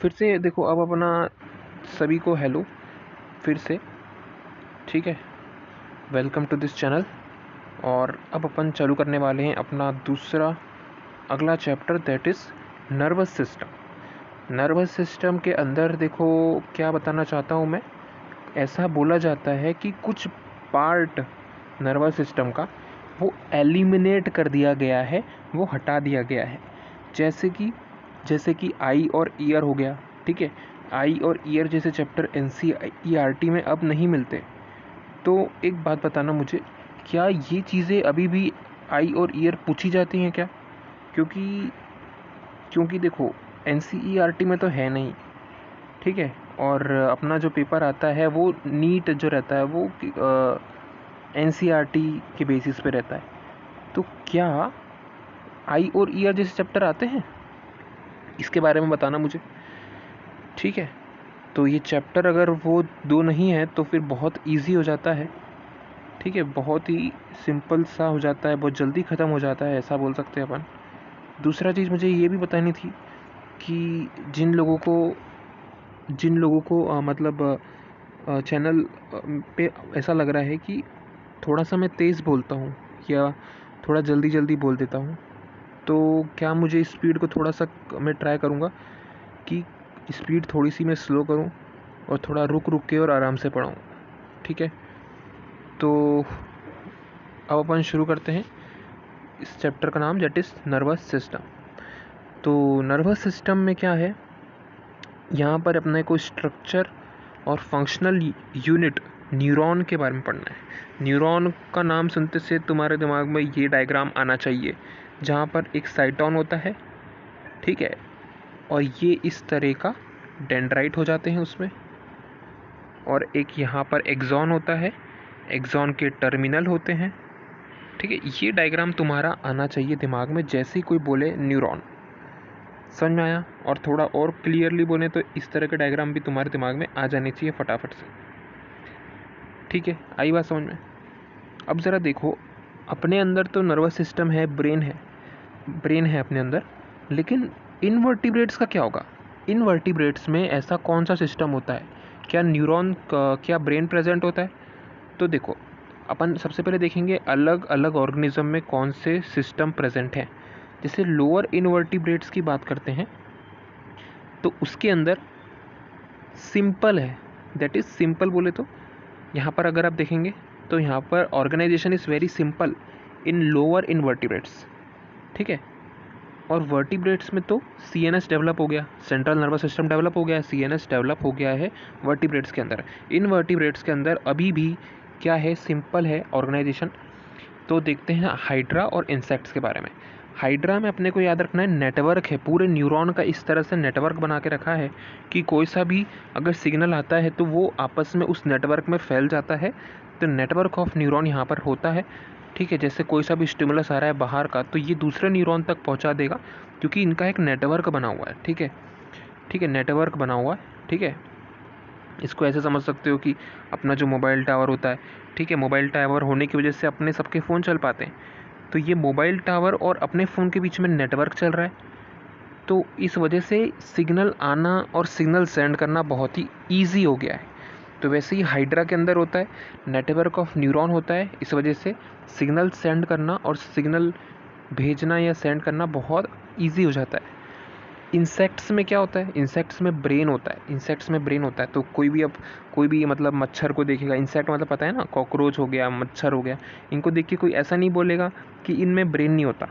फिर से देखो, अब अपना सभी को हेलो फिर से, ठीक है। Welcome to this channel. और अब अपन चालू करने वाले हैं अपना दूसरा अगला chapter, that is nervous system. Nervous system के अंदर देखो क्या बताना चाहता हूँ मैं। ऐसा बोला जाता है कि कुछ पार्ट नर्वस सिस्टम का वो एलिमिनेट कर दिया गया है, वो हटा दिया गया है। जैसे कि आई और ईयर हो गया, ठीक है। आई और ईयर जैसे चैप्टर NCERT में अब नहीं मिलते। तो एक बात बताना मुझे, क्या ये चीज़ें अभी भी आई और ईयर पूछी जाती हैं क्या? क्योंकि क्योंकि देखो NCERT में तो है नहीं, ठीक है। और अपना जो पेपर आता है वो नीट जो रहता है वो NCERT के बेसिस पे रहता है। तो क्या आई और ईयर जैसे चैप्टर आते हैं? इसके बारे में बताना मुझे, ठीक है। तो ये चैप्टर अगर वो दो नहीं है तो फिर बहुत इजी हो जाता है, ठीक है। बहुत ही सिंपल सा हो जाता है, बहुत जल्दी ख़त्म हो जाता है, ऐसा बोल सकते हैं अपन। दूसरा चीज़ मुझे ये भी बतानी थी कि जिन लोगों को मतलब चैनल पे ऐसा लग रहा है कि थोड़ा सा मैं तेज़ बोलता हूँ या थोड़ा जल्दी जल्दी बोल देता हूँ, तो क्या मुझे स्पीड को थोड़ा सा मैं ट्राई करूँगा कि स्पीड थोड़ी सी मैं स्लो करूँ और थोड़ा रुक रुक के और आराम से पढ़ाऊँ, ठीक है। तो अब अपन शुरू करते हैं इस चैप्टर का नाम, दैट इज़ नर्वस सिस्टम। तो नर्वस सिस्टम में क्या है, यहाँ पर अपने को स्ट्रक्चर और फंक्शनल यूनिट न्यूरॉन के बारे में पढ़ना है। न्यूरॉन का नाम सुनते से तुम्हारे दिमाग में ये डायग्राम आना चाहिए, जहाँ पर एक साइटोन होता है, ठीक है। और ये इस तरह का डेंड्राइट हो जाते हैं उसमें, और एक यहाँ पर एक्सॉन होता है, एक्सॉन के टर्मिनल होते हैं, ठीक है। ये डायग्राम तुम्हारा आना चाहिए दिमाग में जैसे ही कोई बोले न्यूरॉन। समझ में आया? और थोड़ा और क्लियरली बोले तो इस तरह के डायग्राम भी तुम्हारे दिमाग में आ जाने चाहिए फटाफट से, ठीक है। आई बात समझ में? अब ज़रा देखो, अपने अंदर तो नर्वस सिस्टम है, ब्रेन है अपने अंदर, लेकिन इनवर्टिब्रेट्स का क्या होगा? इनवर्टिब्रेट्स में ऐसा कौन सा सिस्टम होता है? क्या न्यूरॉन क्या ब्रेन प्रेजेंट होता है? तो देखो, अपन सबसे पहले देखेंगे अलग अलग ऑर्गेनिज्म में कौन से सिस्टम प्रेजेंट हैं। जैसे लोअर इनवर्टिब्रेट्स की बात करते हैं तो उसके अंदर सिंपल है, दैट इज़ सिंपल बोले तो यहाँ पर अगर आप देखेंगे तो यहाँ पर organisation is very simple in lower invertebrates, ठीक है। और वर्टिब्रेट्स में तो CNS डेवलप हो गया, सेंट्रल नर्वस सिस्टम डेवलप हो गया है, CNS डेवलप हो गया है वर्टिब्रेट्स के अंदर। इन वर्टिब्रेट्स के अंदर अभी भी क्या है, सिंपल है ऑर्गेनाइजेशन। तो देखते हैं हाइड्रा और इंसेक्ट्स के बारे में। हाइड्रा में अपने को याद रखना है नेटवर्क है, पूरे न्यूरॉन का इस तरह से नेटवर्क बना के रखा है कि कोई सा भी अगर सिग्नल आता है तो वो आपस में उस नेटवर्क में फैल जाता है। तो नेटवर्क ऑफ न्यूरॉन यहाँ पर होता है, ठीक है। जैसे कोई सा भी स्टिमुलस आ रहा है बाहर का तो ये दूसरे न्यूरॉन तक पहुँचा देगा, क्योंकि इनका एक नेटवर्क बना हुआ है, ठीक है। ठीक है, नेटवर्क बना हुआ है, ठीक है। इसको ऐसे समझ सकते हो कि अपना जो मोबाइल टावर होता है, ठीक है, मोबाइल टावर होने की वजह से अपने सबके फ़ोन चल पाते हैं। तो ये मोबाइल टावर और अपने फ़ोन के बीच में नेटवर्क चल रहा है, तो इस वजह से सिग्नल आना और सिग्नल सेंड करना बहुत ही ईजी हो गया है। तो वैसे ही हाइड्रा के अंदर होता है, नेटवर्क ऑफ न्यूरॉन होता है, इस वजह से सिग्नल सेंड करना और सिग्नल भेजना या सेंड करना बहुत ईजी हो जाता है। इंसेक्ट्स में क्या होता है? इंसेक्ट्स में ब्रेन होता है, इंसेक्ट्स में ब्रेन होता है। तो कोई भी मतलब मच्छर को देखेगा, इंसेक्ट मतलब पता है ना, कॉकरोच हो गया, मच्छर हो गया, इनको देख के कोई ऐसा नहीं बोलेगा कि इनमें ब्रेन नहीं होता।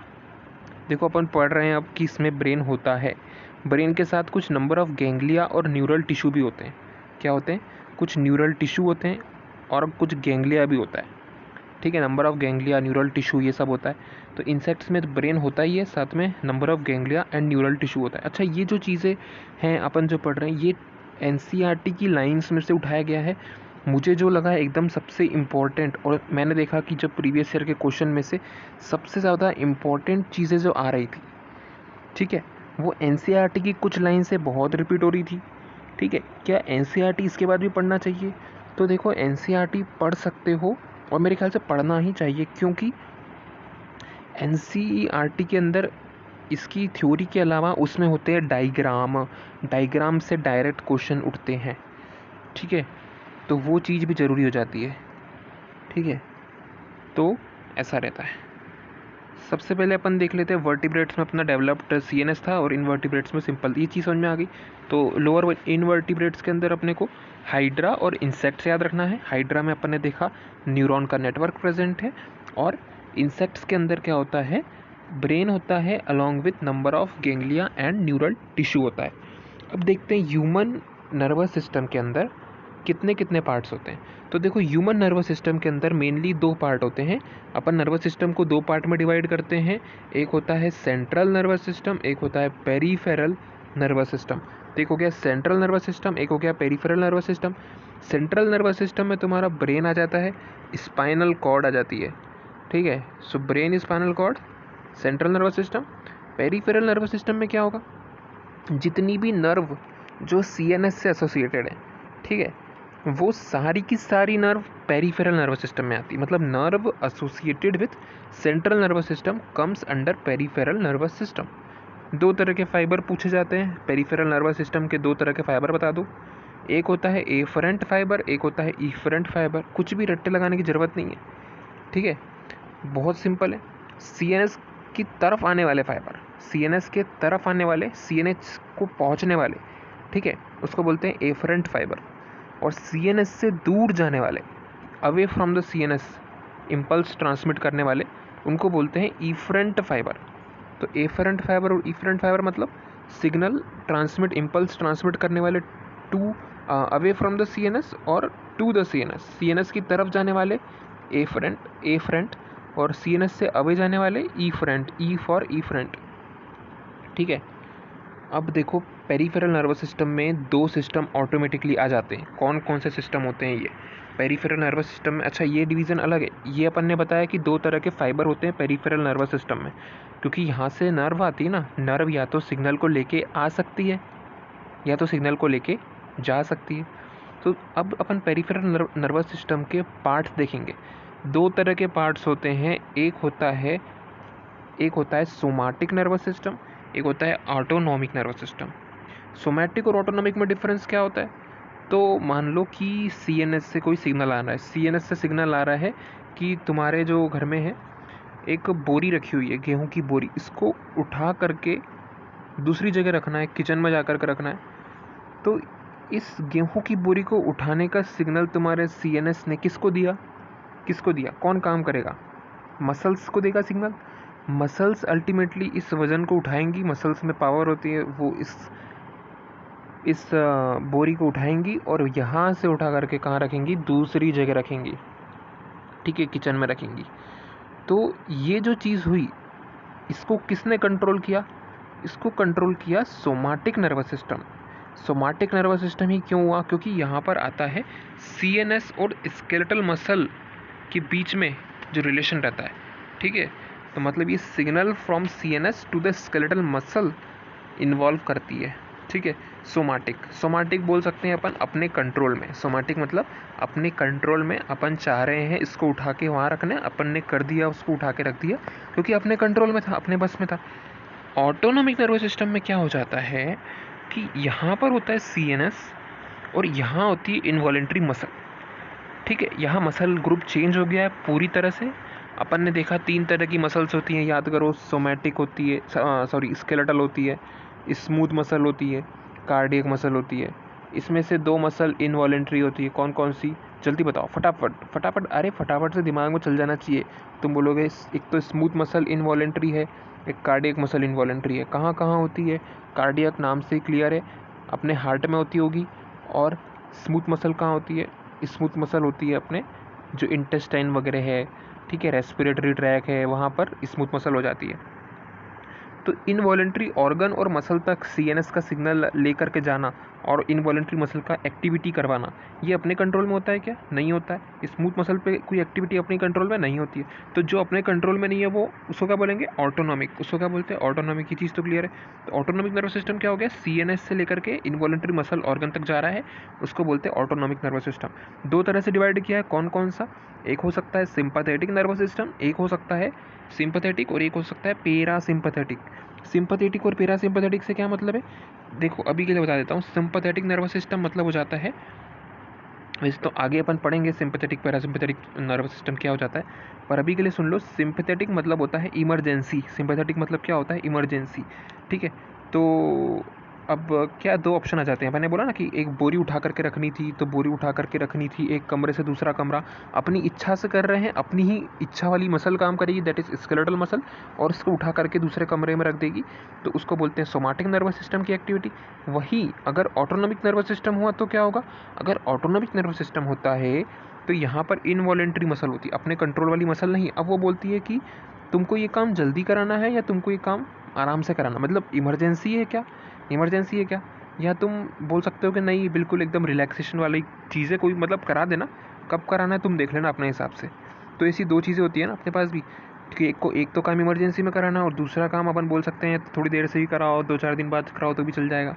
देखो अपन पढ़ रहे हैं अब कि इसमें ब्रेन होता है। ब्रेन के साथ कुछ नंबर ऑफ गैंग्लिया और न्यूरल टिश्यू भी होते हैं। क्या होते हैं? कुछ न्यूरल टिश्यू होते हैं और कुछ गैंग्लिया भी होता है, ठीक है। Number of ganglia, neural tissue, ये सब होता है। तो इंसेक्ट्स में ब्रेन होता ही है, साथ में number of ganglia and neural tissue होता है। अच्छा, ये जो चीज़ें हैं अपन जो पढ़ रहे हैं, ये NCERT की लाइंस में से उठाया गया है। मुझे जो लगा एकदम सबसे इम्पॉर्टेंट, और मैंने देखा कि जब प्रीवियस ईयर के क्वेश्चन में से सबसे ज़्यादा इम्पॉर्टेंट चीज़ें जो आ रही थी, ठीक है, वो NCERT की कुछ लाइन से बहुत रिपीट हो रही थी, ठीक है। क्या NCERT इसके बाद भी पढ़ना चाहिए? तो देखो, NCERT पढ़ सकते हो और मेरे ख्याल से पढ़ना ही चाहिए, क्योंकि NCERT के अंदर इसकी थ्योरी के अलावा उसमें होते हैं डायग्राम से डायरेक्ट क्वेश्चन उठते हैं, ठीक है, तो वो चीज़ भी ज़रूरी हो जाती है, ठीक है। तो ऐसा रहता है। सबसे पहले अपन देख लेते हैं वर्टिब्रेट्स में अपना डेवलप्ड सीएनएस था और इनवर्टिब्रेट्स में सिंपल, ये चीज़ समझ में आ गई। तो लोअर इनवर्टिब्रेट्स के अंदर अपने को हाइड्रा और इंसेक्ट्स याद रखना है। हाइड्रा में अपन ने देखा न्यूरॉन का नेटवर्क प्रेजेंट है, और इंसेक्ट्स के अंदर क्या होता है, ब्रेन होता है along with number of ganglia and neural tissue होता है। अब देखते हैं ह्यूमन नर्वस सिस्टम के अंदर कितने कितने पार्ट्स होते हैं। तो देखो ह्यूमन नर्वस सिस्टम के अंदर मेनली 2 पार्ट होते हैं। अपन नर्वस सिस्टम को 2 पार्ट में डिवाइड करते हैं, एक होता है सेंट्रल नर्वस सिस्टम, एक होता है पेरीफेरल नर्वस सिस्टम। तो एक हो गया सेंट्रल नर्वस सिस्टम, एक हो गया peripheral nervous system. Central nervous system में तुम्हारा ब्रेन आ जाता है, स्पाइनल कॉर्ड आ जाती है, ठीक है। So brain, spinal cord, central nervous system. Peripheral nervous system में क्या होगा, जितनी भी नर्व जो सीएनएस से एसोसिएटेड है, ठीक है, वो सारी की सारी नर्व पेरीफेरल नर्वस सिस्टम में आती है। मतलब nerve associated with central nervous system comes under peripheral nervous system. 2 तरह के फाइबर पूछे जाते हैं पेरीफेरल नर्वस सिस्टम के, 2 तरह के फाइबर बता दो। एक होता है एफरेंट फाइबर, एक होता है इफरेंट फाइबर। कुछ भी रट्टे लगाने की ज़रूरत नहीं है, ठीक है, बहुत सिंपल है। सीएनएस की तरफ आने वाले फाइबर, सीएनएस के तरफ आने वाले, सीएनएस को पहुंचने वाले, ठीक है, उसको बोलते हैं एफरेंट फाइबर। और सीएनएस से दूर जाने वाले, away from the CNS, impulse transmit करने वाले, उनको बोलते हैं इफरेंट फाइबर। तो एफरेंट फाइबर और इफरेंट फाइबर मतलब सिग्नल ट्रांसमिट, इम्पल्स ट्रांसमिट करने वाले to away from the CNS और टू द सीएनएस। सीएनएस की तरफ जाने वाले एफरेंट और सीएनएस से अवे जाने वाले इफरेंट, ई फॉर इफरेंट, ठीक है। अब देखो पेरीफेरल नर्वस सिस्टम में 2 सिस्टम ऑटोमेटिकली आ जाते हैं। कौन कौन से सिस्टम होते हैं ये पेरीफेरल नर्वस सिस्टम में? अच्छा, ये डिवीज़न अलग है। ये अपन ने बताया कि 2 तरह के फाइबर होते हैं पेरीफेरल नर्वस सिस्टम में, क्योंकि यहाँ से नर्व आती है ना, नर्व या तो सिग्नल को लेके आ सकती है या तो सिग्नल को लेके जा सकती है। तो अब अपन पेरीफेरल नर्वस सिस्टम के पार्ट्स देखेंगे। 2 तरह के पार्ट्स होते हैं, एक होता है सोमाटिक नर्वस सिस्टम, एक होता है ऑटोनॉमिक नर्वस सिस्टम। सोमैटिक और ऑटोनॉमिक में डिफरेंस क्या होता है? तो मान लो कि सीएनएस से कोई सिग्नल आ रहा है, सीएनएस से सिग्नल आ रहा है कि तुम्हारे जो घर में है एक बोरी रखी हुई है, गेहूं की बोरी, इसको उठा करके दूसरी जगह रखना है, किचन में जा कर के रखना है। तो इस गेहूं की बोरी को उठाने का सिग्नल तुम्हारे सीएनएस ने किसको दिया? कौन काम करेगा? मसल्स को देगा सिग्नल। मसल्स अल्टीमेटली इस वज़न को उठाएंगी, मसल्स में पावर होती है, वो इस बोरी को उठाएंगी और यहाँ से उठा करके कहाँ रखेंगी? दूसरी जगह रखेंगी, ठीक है, किचन में रखेंगी। तो ये जो चीज़ हुई, इसको किसने कंट्रोल किया? इसको कंट्रोल किया somatic nervous system. Somatic nervous system ही क्यों हुआ? क्योंकि यहाँ पर आता है सीएनएस और स्केलेटल मसल के बीच में जो रिलेशन रहता है, ठीक है। तो मतलब ये signal from CNS to the skeletal muscle involve करती है, ठीक है। सोमाटिक बोल सकते हैं अपन अपने कंट्रोल में। सोमाटिक मतलब अपने कंट्रोल में, अपन चाह रहे हैं इसको उठा के वहाँ रखना, अपन ने कर दिया, उसको उठा के रख दिया, क्योंकि अपने कंट्रोल में था, अपने बस में था। ऑटोनॉमिक नर्वस सिस्टम में क्या हो जाता है कि यहाँ पर होता है सीएनएस और यहाँ होती है इनवॉलेंट्री मसल, ठीक है। यहाँ मसल ग्रुप चेंज हो गया है पूरी तरह से। अपन ने देखा 3 तरह की मसल्स होती हैं, याद करो। सोमैटिक होती है, स्केलेटल होती है, स्मूथ मसल होती है, कार्डियक मसल होती है। इसमें से 2 मसल इनवॉलेंट्री होती है। कौन कौन सी? जल्दी बताओ, फटाफट। अरे फटाफट से दिमाग में चल जाना चाहिए। तुम बोलोगे एक तो स्मूथ मसल इनवॉलेंट्री है, एक कार्डियक मसल इनवॉलेंट्री है। कहाँ कहाँ होती है? कार्डियक नाम से क्लियर है, अपने हार्ट में होती होगी। और स्मूथ मसल कहाँ होती है? स्मूथ मसल होती है अपने जो इंटेस्टाइन वगैरह है, ठीक है, रेस्पिरेटरी ट्रैक है, वहाँ पर स्मूथ मसल हो जाती है। तो इनवॉलेंट्री ऑर्गन और मसल तक सीएनएस का सिग्नल लेकर के जाना और इनवॉलेंट्री मसल का एक्टिविटी करवाना, ये अपने कंट्रोल में होता है क्या? नहीं होता है। स्मूथ मसल पे कोई एक्टिविटी अपने कंट्रोल में नहीं होती है। तो जो अपने कंट्रोल में नहीं है वो उसको क्या बोलेंगे? ऑटोनॉमिक। उसको क्या बोलते हैं? ऑटोनॉमिक। की चीज़ तो क्लियर है। तो ऑटोनॉमिक नर्वस सिस्टम क्या हो गया? सीएनएस से लेकर के इनवॉलेंट्री मसल ऑर्गन तक जा रहा है, उसको बोलते हैं ऑटोनॉमिक नर्वस सिस्टम। 2 तरह से डिवाइड किया है। कौन कौन सा? एक हो सकता है सिंपैथेटिक नर्वस सिस्टम, एक हो सकता है सिंपैथेटिक और एक हो सकता है पैरासिम्पैथेटिक। सिंपैथेटिक और पैरासिम्पैथेटिक से क्या मतलब है, देखो अभी के लिए बता देता हूँ। सिंपैथेटिक नर्वस सिस्टम मतलब हो जाता है, वैसे तो आगे अपन पढ़ेंगे सिंपैथेटिक पैरासिम्पैथेटिक नर्वस सिस्टम क्या हो जाता है, पर अभी के लिए सुन लो। सिंपैथेटिक मतलब होता है इमरजेंसी, सिंपैथेटिक मतलब क्या होता है, इमरजेंसी। ठीक है, तो अब क्या दो ऑप्शन आ जाते हैं। मैंने बोला ना कि एक बोरी उठा करके रखनी थी, तो बोरी उठा करके रखनी थी एक कमरे से दूसरा कमरा, अपनी इच्छा से कर रहे हैं, अपनी ही इच्छा वाली मसल काम करेगी, दैट इज स्केलेटल मसल, और इसको उठा करके दूसरे कमरे में रख देगी, तो उसको बोलते हैं सोमाटिक नर्वस सिस्टम की एक्टिविटी। वही अगर ऑटोनॉमिक नर्वस सिस्टम हुआ तो क्या होगा, अगर ऑटोनॉमिक नर्वस सिस्टम होता है तो यहाँ पर इनवॉलेंट्री मसल होती है, अपने कंट्रोल वाली मसल नहीं। अब वो बोलती है कि तुमको ये काम जल्दी कराना है या तुमको ये काम आराम से कराना, मतलब इमरजेंसी है क्या, इमरजेंसी है क्या, या तुम बोल सकते हो कि नहीं बिल्कुल एकदम रिलैक्सेशन वाली चीज़ें कोई मतलब करा देना, कब कराना है तुम देख लेना अपने हिसाब से। तो ऐसी दो चीज़ें होती है ना अपने पास भी, कि एक तो काम इमरजेंसी में कराना और दूसरा काम अपन बोल सकते हैं थोड़ी देर से ही कराओ, 2-4 दिन बाद कराओ तो भी चल जाएगा।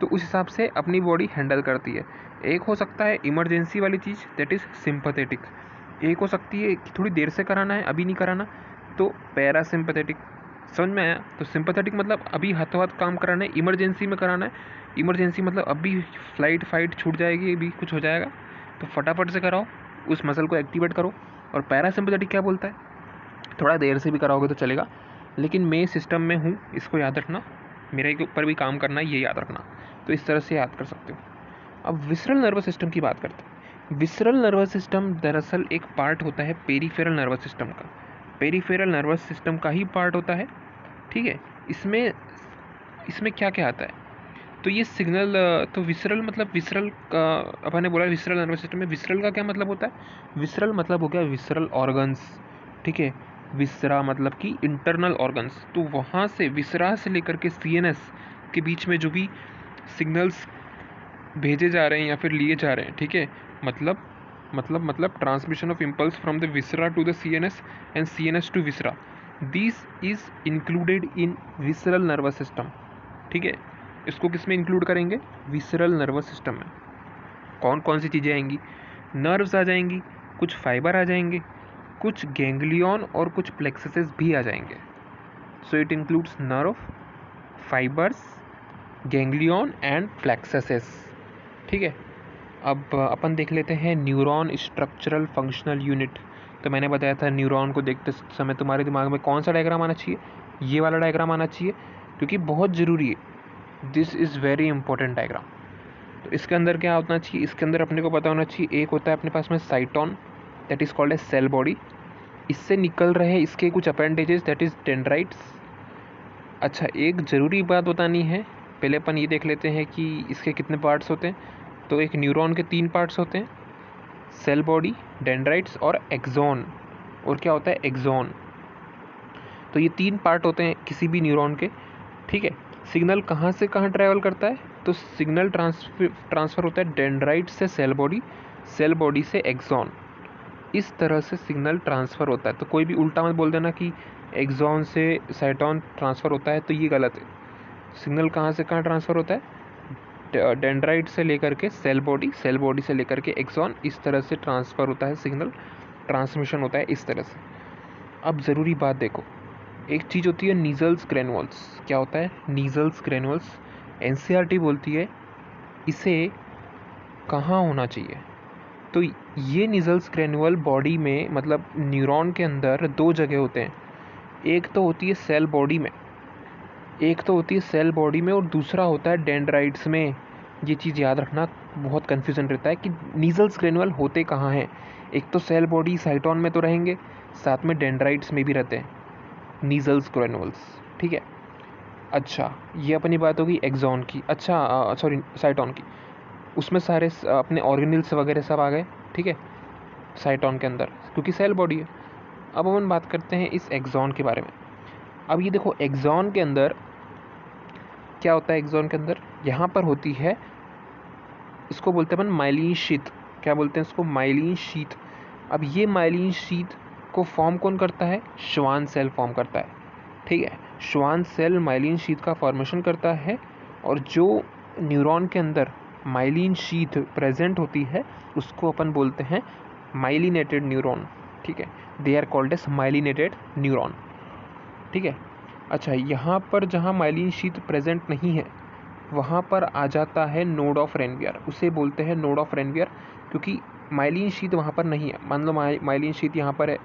तो उस हिसाब से अपनी बॉडी हैंडल करती है। एक हो सकता है इमरजेंसी वाली चीज़, दैट इज़ सिंपैथेटिक। एक हो सकती है कि थोड़ी देर से कराना है, अभी नहीं कराना, तो पैरासिम्पैथेटिक। समझ में आया? तो सिंपैथेटिक मतलब अभी हाथों हाथ काम कराना है, इमरजेंसी में कराना है। इमरजेंसी मतलब अभी फ्लाइट फाइट छूट जाएगी, अभी कुछ हो जाएगा, तो फटाफट से कराओ, उस मसल को एक्टिवेट करो। और पैरासिम्पैथेटिक क्या बोलता है, थोड़ा देर से भी कराओगे तो चलेगा, लेकिन मैं सिस्टम में हूँ, इसको याद रखना, मेरे के ऊपर भी काम करना है, ये याद रखना। तो इस तरह से याद कर सकते हो। अब विसरल नर्वस सिस्टम की बात करते हैं। विसरल नर्वस सिस्टम दरअसल एक पार्ट होता है पेरिफेरल नर्वस सिस्टम का, पेरिफेरल नर्वस सिस्टम का ही पार्ट होता है। ठीक है, इसमें इसमें क्या क्या आता है, तो ये सिग्नल, तो विसरल मतलब विसरल का अपन ने बोला विसरल नर्वस सिस्टम में, विसरल का क्या मतलब होता है, विसरल मतलब हो गया विसरल ऑर्गन्स। ठीक है, विसरा मतलब कि इंटरनल ऑर्गन्स, तो वहाँ से विसरा से लेकर के सीएनएस के बीच में जो भी सिग्नल्स भेजे जा रहे हैं या फिर लिए जा रहे हैं, ठीक है, मतलब transmission of impulse from the viscera to the CNS and CNS to viscera, this is included in visceral nervous system. ठीक है, इसको किस में इंक्लूड करेंगे, विसरल नर्वस सिस्टम में। कौन कौन सी चीज़ें आएंगी, नर्व्स आ जाएंगी, कुछ फाइबर आ जाएंगे, कुछ गैंग्लियन और कुछ प्लेक्ससेस भी आ जाएंगे। So it includes nerve, fibres, ganglion and plexuses. ठीक है, अब अपन देख लेते हैं न्यूरॉन स्ट्रक्चरल फंक्शनल यूनिट। तो मैंने बताया था न्यूरॉन को देखते समय तुम्हारे दिमाग में कौन सा डायग्राम आना चाहिए, ये वाला डायग्राम आना चाहिए, क्योंकि बहुत ज़रूरी है, this is very important diagram. तो इसके अंदर क्या होना चाहिए, इसके अंदर अपने को पता होना चाहिए, एक होता है अपने पास में cyton, that is called a cell body, इससे निकल रहे हैं इसके कुछ अपेंडेजेस, दैट इज़ डेंड्राइट्स। अच्छा, एक ज़रूरी बात बतानी है, पहले अपन ये देख लेते हैं कि इसके कितने पार्ट्स होते हैं। तो एक न्यूरॉन के 3 पार्ट्स होते हैं, सेल बॉडी, डेंड्राइट्स और एक्सॉन। और क्या होता है, एक्सॉन। तो ये 3 पार्ट होते हैं किसी भी न्यूरॉन के। ठीक है, सिग्नल कहाँ से कहाँ ट्रैवल करता है, तो सिग्नल ट्रांसफ़र होता है डेंड्राइट से सेल बॉडी, सेल बॉडी से एक्सॉन, इस तरह से सिग्नल ट्रांसफ़र होता है। तो कोई भी उल्टा मत बोल देना कि एक्सॉन से साइटोन ट्रांसफ़र होता है, तो ये गलत है। सिग्नल कहाँ से कहाँ ट्रांसफ़र होता है, डेंड्राइट से लेकर के सेल बॉडी, सेल बॉडी से लेकर के एक्सॉन, इस तरह से ट्रांसफ़र होता है, सिग्नल ट्रांसमिशन होता है इस तरह से। अब ज़रूरी बात देखो, एक चीज़ होती है नीजल्स ग्रेनुअल्स। क्या होता है, नीजल्स ग्रेनुअल्स, एनसीईआरटी बोलती है इसे कहाँ होना चाहिए। तो ये नीजल्स ग्रेनुअल बॉडी में, मतलब न्यूरॉन के अंदर 2 जगह होते हैं, एक तो होती है सेल बॉडी में, एक तो होती है सेल बॉडी में और दूसरा होता है डेंड्राइट्स में। ये चीज़ याद रखना, बहुत कन्फ्यूज़न रहता है कि नीजल्स ग्रेनुअल होते कहाँ हैं। एक तो सेल बॉडी साइटोन में तो रहेंगे, साथ में डेंड्राइट्स में भी रहते हैं नीजल्स ग्रेनुअल्स। ठीक है, अच्छा ये अपनी बात होगी एक्सॉन की, अच्छा सॉरी साइटोन की, उसमें सारे अपने ऑर्गेनल्स वगैरह सब आ गए। ठीक है, साइटोन के अंदर, क्योंकि सेल बॉडी है। अब हम बात करते हैं इस एक्सॉन के बारे में। अब ये देखो, एक्सॉन के अंदर क्या होता है, एक्सॉन के अंदर यहाँ पर होती है, इसको बोलते हैं अपन माइलिन शीथ। क्या बोलते हैं इसको, माइलिन शीथ। अब ये माइलिन शीथ को फॉर्म कौन करता है, श्वान सेल फॉर्म करता है। ठीक है, श्वान सेल माइलिन शीथ का फॉर्मेशन करता है, और जो न्यूरॉन के अंदर माइलिन शीथ प्रेजेंट होती है उसको अपन बोलते हैं माइलिनेटेड न्यूरॉन। ठीक है, they are called as myelinated neuron. ठीक है, अच्छा, यहाँ पर जहाँ माइलिन शीथ प्रेजेंट नहीं है वहाँ पर आ जाता है नोड ऑफ रेनवियर, उसे बोलते हैं नोड ऑफ रेनवियर, क्योंकि माइलिन शीथ वहाँ पर नहीं है। मान लो माइलिन शीथ यहाँ पर है,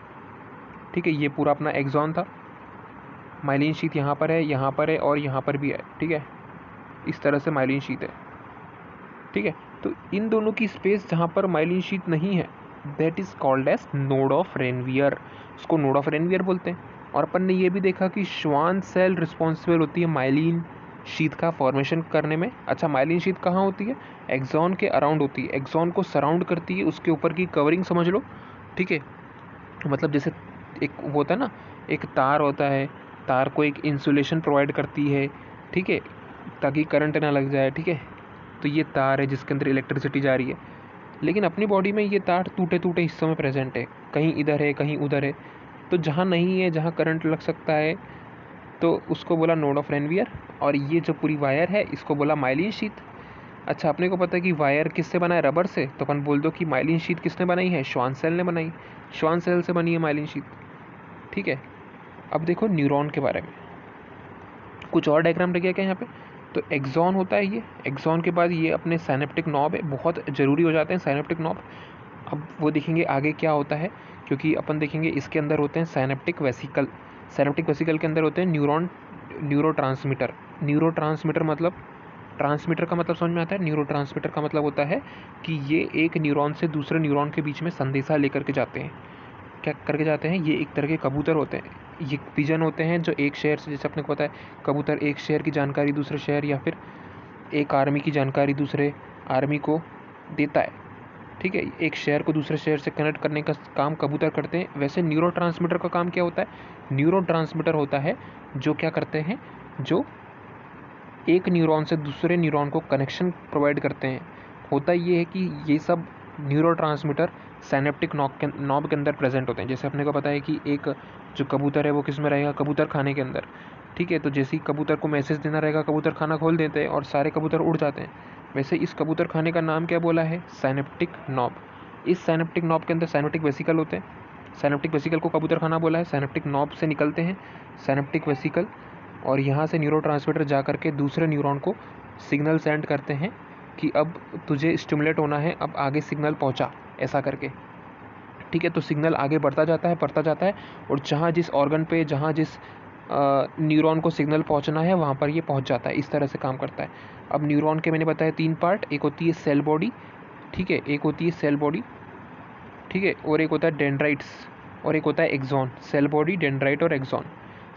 ठीक है, ये पूरा अपना एक्सॉन था, माइलिन शीथ यहाँ पर है और यहाँ पर भी है, ठीक है, इस तरह से माइलिन शीथ है, ठीक है। तो इन दोनों की स्पेस जहाँ पर माइलिन शीथ नहीं है, that is called as node of Ranvier, उसको नोड ऑफ रेनवियर बोलते हैं। और अपन ने ये भी देखा कि श्वान सेल रिस्पॉन्सिबल होती है माइलिन शीथ का फॉर्मेशन करने में। अच्छा, माइलिन शीथ कहाँ होती है? एक्सॉन के अराउंड होती है, एक्सॉन को सराउंड करती है, उसके ऊपर की कवरिंग समझ लो, ठीक है। मतलब जैसे एक वो होता है ना, एक तार होता है, तार को एक इंसुलेशन प्रोवाइड करती है, ठीक है, ताकि करंट ना लग जाए, ठीक है। तो ये तार है जिसके अंदर इलेक्ट्रिसिटी जा रही है, लेकिन अपनी बॉडी में ये तार टूटे टूटे हिस्सों में प्रेजेंट है, कहीं इधर है कहीं उधर है। तो जहाँ नहीं है, जहाँ करंट लग सकता है, तो उसको बोला नोड ऑफ रेनवियर। और ये जो पूरी वायर है इसको बोला माइलिन शीथ। अच्छा, अपने को पता है कि वायर किससे बना है? रबर से। तो अपन बोल दो कि माइलिन शीथ किसने बनाई है? श्वान सेल ने बनाई, श्वान सेल से बनी है माइलिन शीथ, ठीक है। अब देखो न्यूरॉन के बारे में, कुछ और डायग्राम रह गया क्या यहाँ पे? तो एक्सॉन होता है ये, एक्सॉन के बाद ये अपने साइनेप्टिक नॉब है, बहुत ज़रूरी हो जाते हैं साइनेप्टिक नॉब। अब वो देखेंगे आगे क्या होता है, क्योंकि अपन देखेंगे इसके अंदर होते हैं साइनेप्टिक वेसिकल, साइनेप्टिक वेसिकल के अंदर होते हैं न्यूरो ट्रांसमीटर। न्यूरो ट्रांसमीटर मतलब, ट्रांसमीटर का मतलब समझ में आता है, न्यूरो ट्रांसमीटर का मतलब होता है कि ये एक न्यूरॉन से दूसरे न्यूरॉन के बीच में संदेशा लेकर के जाते हैं। क्या करके जाते हैं? ये एक तरह के कबूतर होते हैं, ये पिजन होते हैं जो एक शहर से, जैसे अपने को पता है कबूतर एक शहर की जानकारी दूसरे शहर, या फिर एक आर्मी की जानकारी दूसरे आर्मी को देता है, ठीक है। एक शहर को दूसरे शहर से कनेक्ट करने का काम कबूतर करते हैं। वैसे न्यूरो ट्रांसमीटर का काम क्या होता है? न्यूरो ट्रांसमीटर होता है जो क्या करते हैं, जो एक न्यूरॉन से दूसरे न्यूरॉन को कनेक्शन प्रोवाइड करते हैं। होता ये है कि ये सब न्यूरो ट्रांसमीटर साइनेप्टिक नॉब के अंदर प्रेजेंट होते हैं। जैसे अपने को पता है कि एक जो कबूतर है वो किस में रहेगा? कबूतर खाने के अंदर, ठीक है। तो जैसे ही कबूतर को मैसेज देना रहेगा, कबूतर खाना खोल देते हैं और सारे कबूतर उड़ जाते हैं। वैसे इस कबूतर खाने का नाम क्या बोला है? Synaptic knob. इस साइनेप्टिक नॉब के अंदर साइनेप्टिक वेसिकल होते हैं, साइनेप्टिक वेसिकल को कबूतर खाना बोला है। साइनेप्टिक नॉब से निकलते हैं साइनेप्टिक वेसिकल, और यहाँ से न्यूरोट्रांसमीटर जा कर के दूसरे न्यूरॉन को सिग्नल सेंड करते हैं कि अब तुझे स्टिमुलेट होना है, अब आगे सिग्नल पहुँचा, ऐसा करके, ठीक है। तो सिग्नल आगे बढ़ता जाता है और जहाँ जिस ऑर्गन पे, जहाँ जिस न्यूरॉन को सिग्नल पहुँचना है वहाँ पर ये पहुँच जाता है। इस तरह से काम करता है। अब न्यूरॉन के मैंने बताया 3 पार्ट, एक होती है सेल बॉडी, ठीक है, एक होती है सेल बॉडी, ठीक है, और एक होता है डेंड्राइट्स, और एक होता है एक्सॉन। सेल बॉडी, डेंड्राइट और एक्सॉन।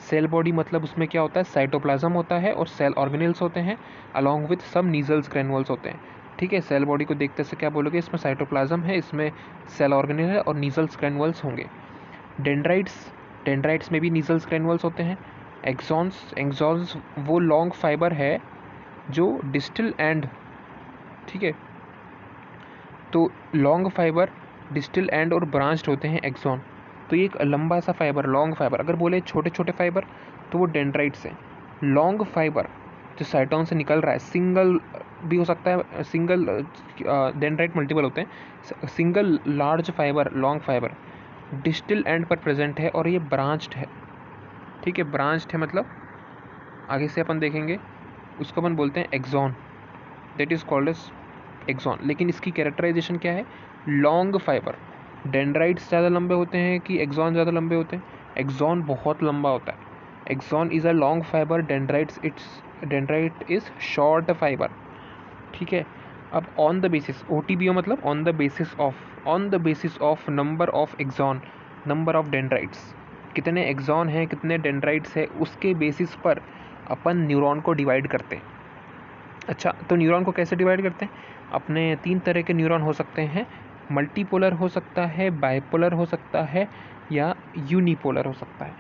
सेल बॉडी मतलब उसमें क्या होता है? साइटोप्लाज्म होता है और सेल ऑर्गेनेल्स होते हैं, अलॉन्ग विथ सब नीजल्स ग्रेनुअल्स होते हैं, ठीक है। सेल बॉडी को देखते से क्या बोलोगे? इसमें साइटोप्लाज्म है, इसमें सेल ऑर्गेनेल है और नीजल्स ग्रेनुअल्स होंगे। डेंड्राइट्स में भी नीजल्स ग्रेनुअल्स होते हैं। एक्सॉन्स वो लॉन्ग फाइबर है जो डिस्टल एंड, ठीक है, तो लॉन्ग फाइबर, डिस्टल एंड और ब्रांच्ड होते हैं एक्सॉन। तो ये एक लंबा सा फाइबर, लॉन्ग फाइबर। अगर बोले छोटे छोटे फाइबर तो वो डेंड्राइट्स हैं। लॉन्ग फाइबर जो साइटोन से निकल रहा है, सिंगल भी हो सकता है, सिंगल डेंड्राइट मल्टीपल होते हैं, single large fibre, long fibre distal end पर प्रेजेंट है और ये ब्रांच्ड है, ठीक है। ब्रांच्ड है मतलब आगे से अपन देखेंगे, उसको अपन बोलते हैं axon, that is called as axon. लेकिन इसकी कैरेक्टराइजेशन क्या है? Long fibre. डेंड्राइट्स ज़्यादा लंबे होते हैं कि एक्सॉन ज़्यादा लंबे होते हैं? एक्सॉन बहुत लंबा होता है। Axon is a long fibre, dendrite is short fibre, ठीक है। अब ऑन द बेसिस, OTBO मतलब on the basis of number of axon, number of dendrites, कितने एक्सॉन हैं कितने डेंड्राइट्स हैं, उसके बेसिस पर अपन न्यूरॉन को डिवाइड करते हैं। अच्छा, तो न्यूरॉन को कैसे डिवाइड करते हैं? अपने 3 तरह के न्यूरॉन हो सकते हैं। मल्टीपोलर हो सकता है, बाइपोलर हो सकता है, या यूनिपोलर हो सकता है।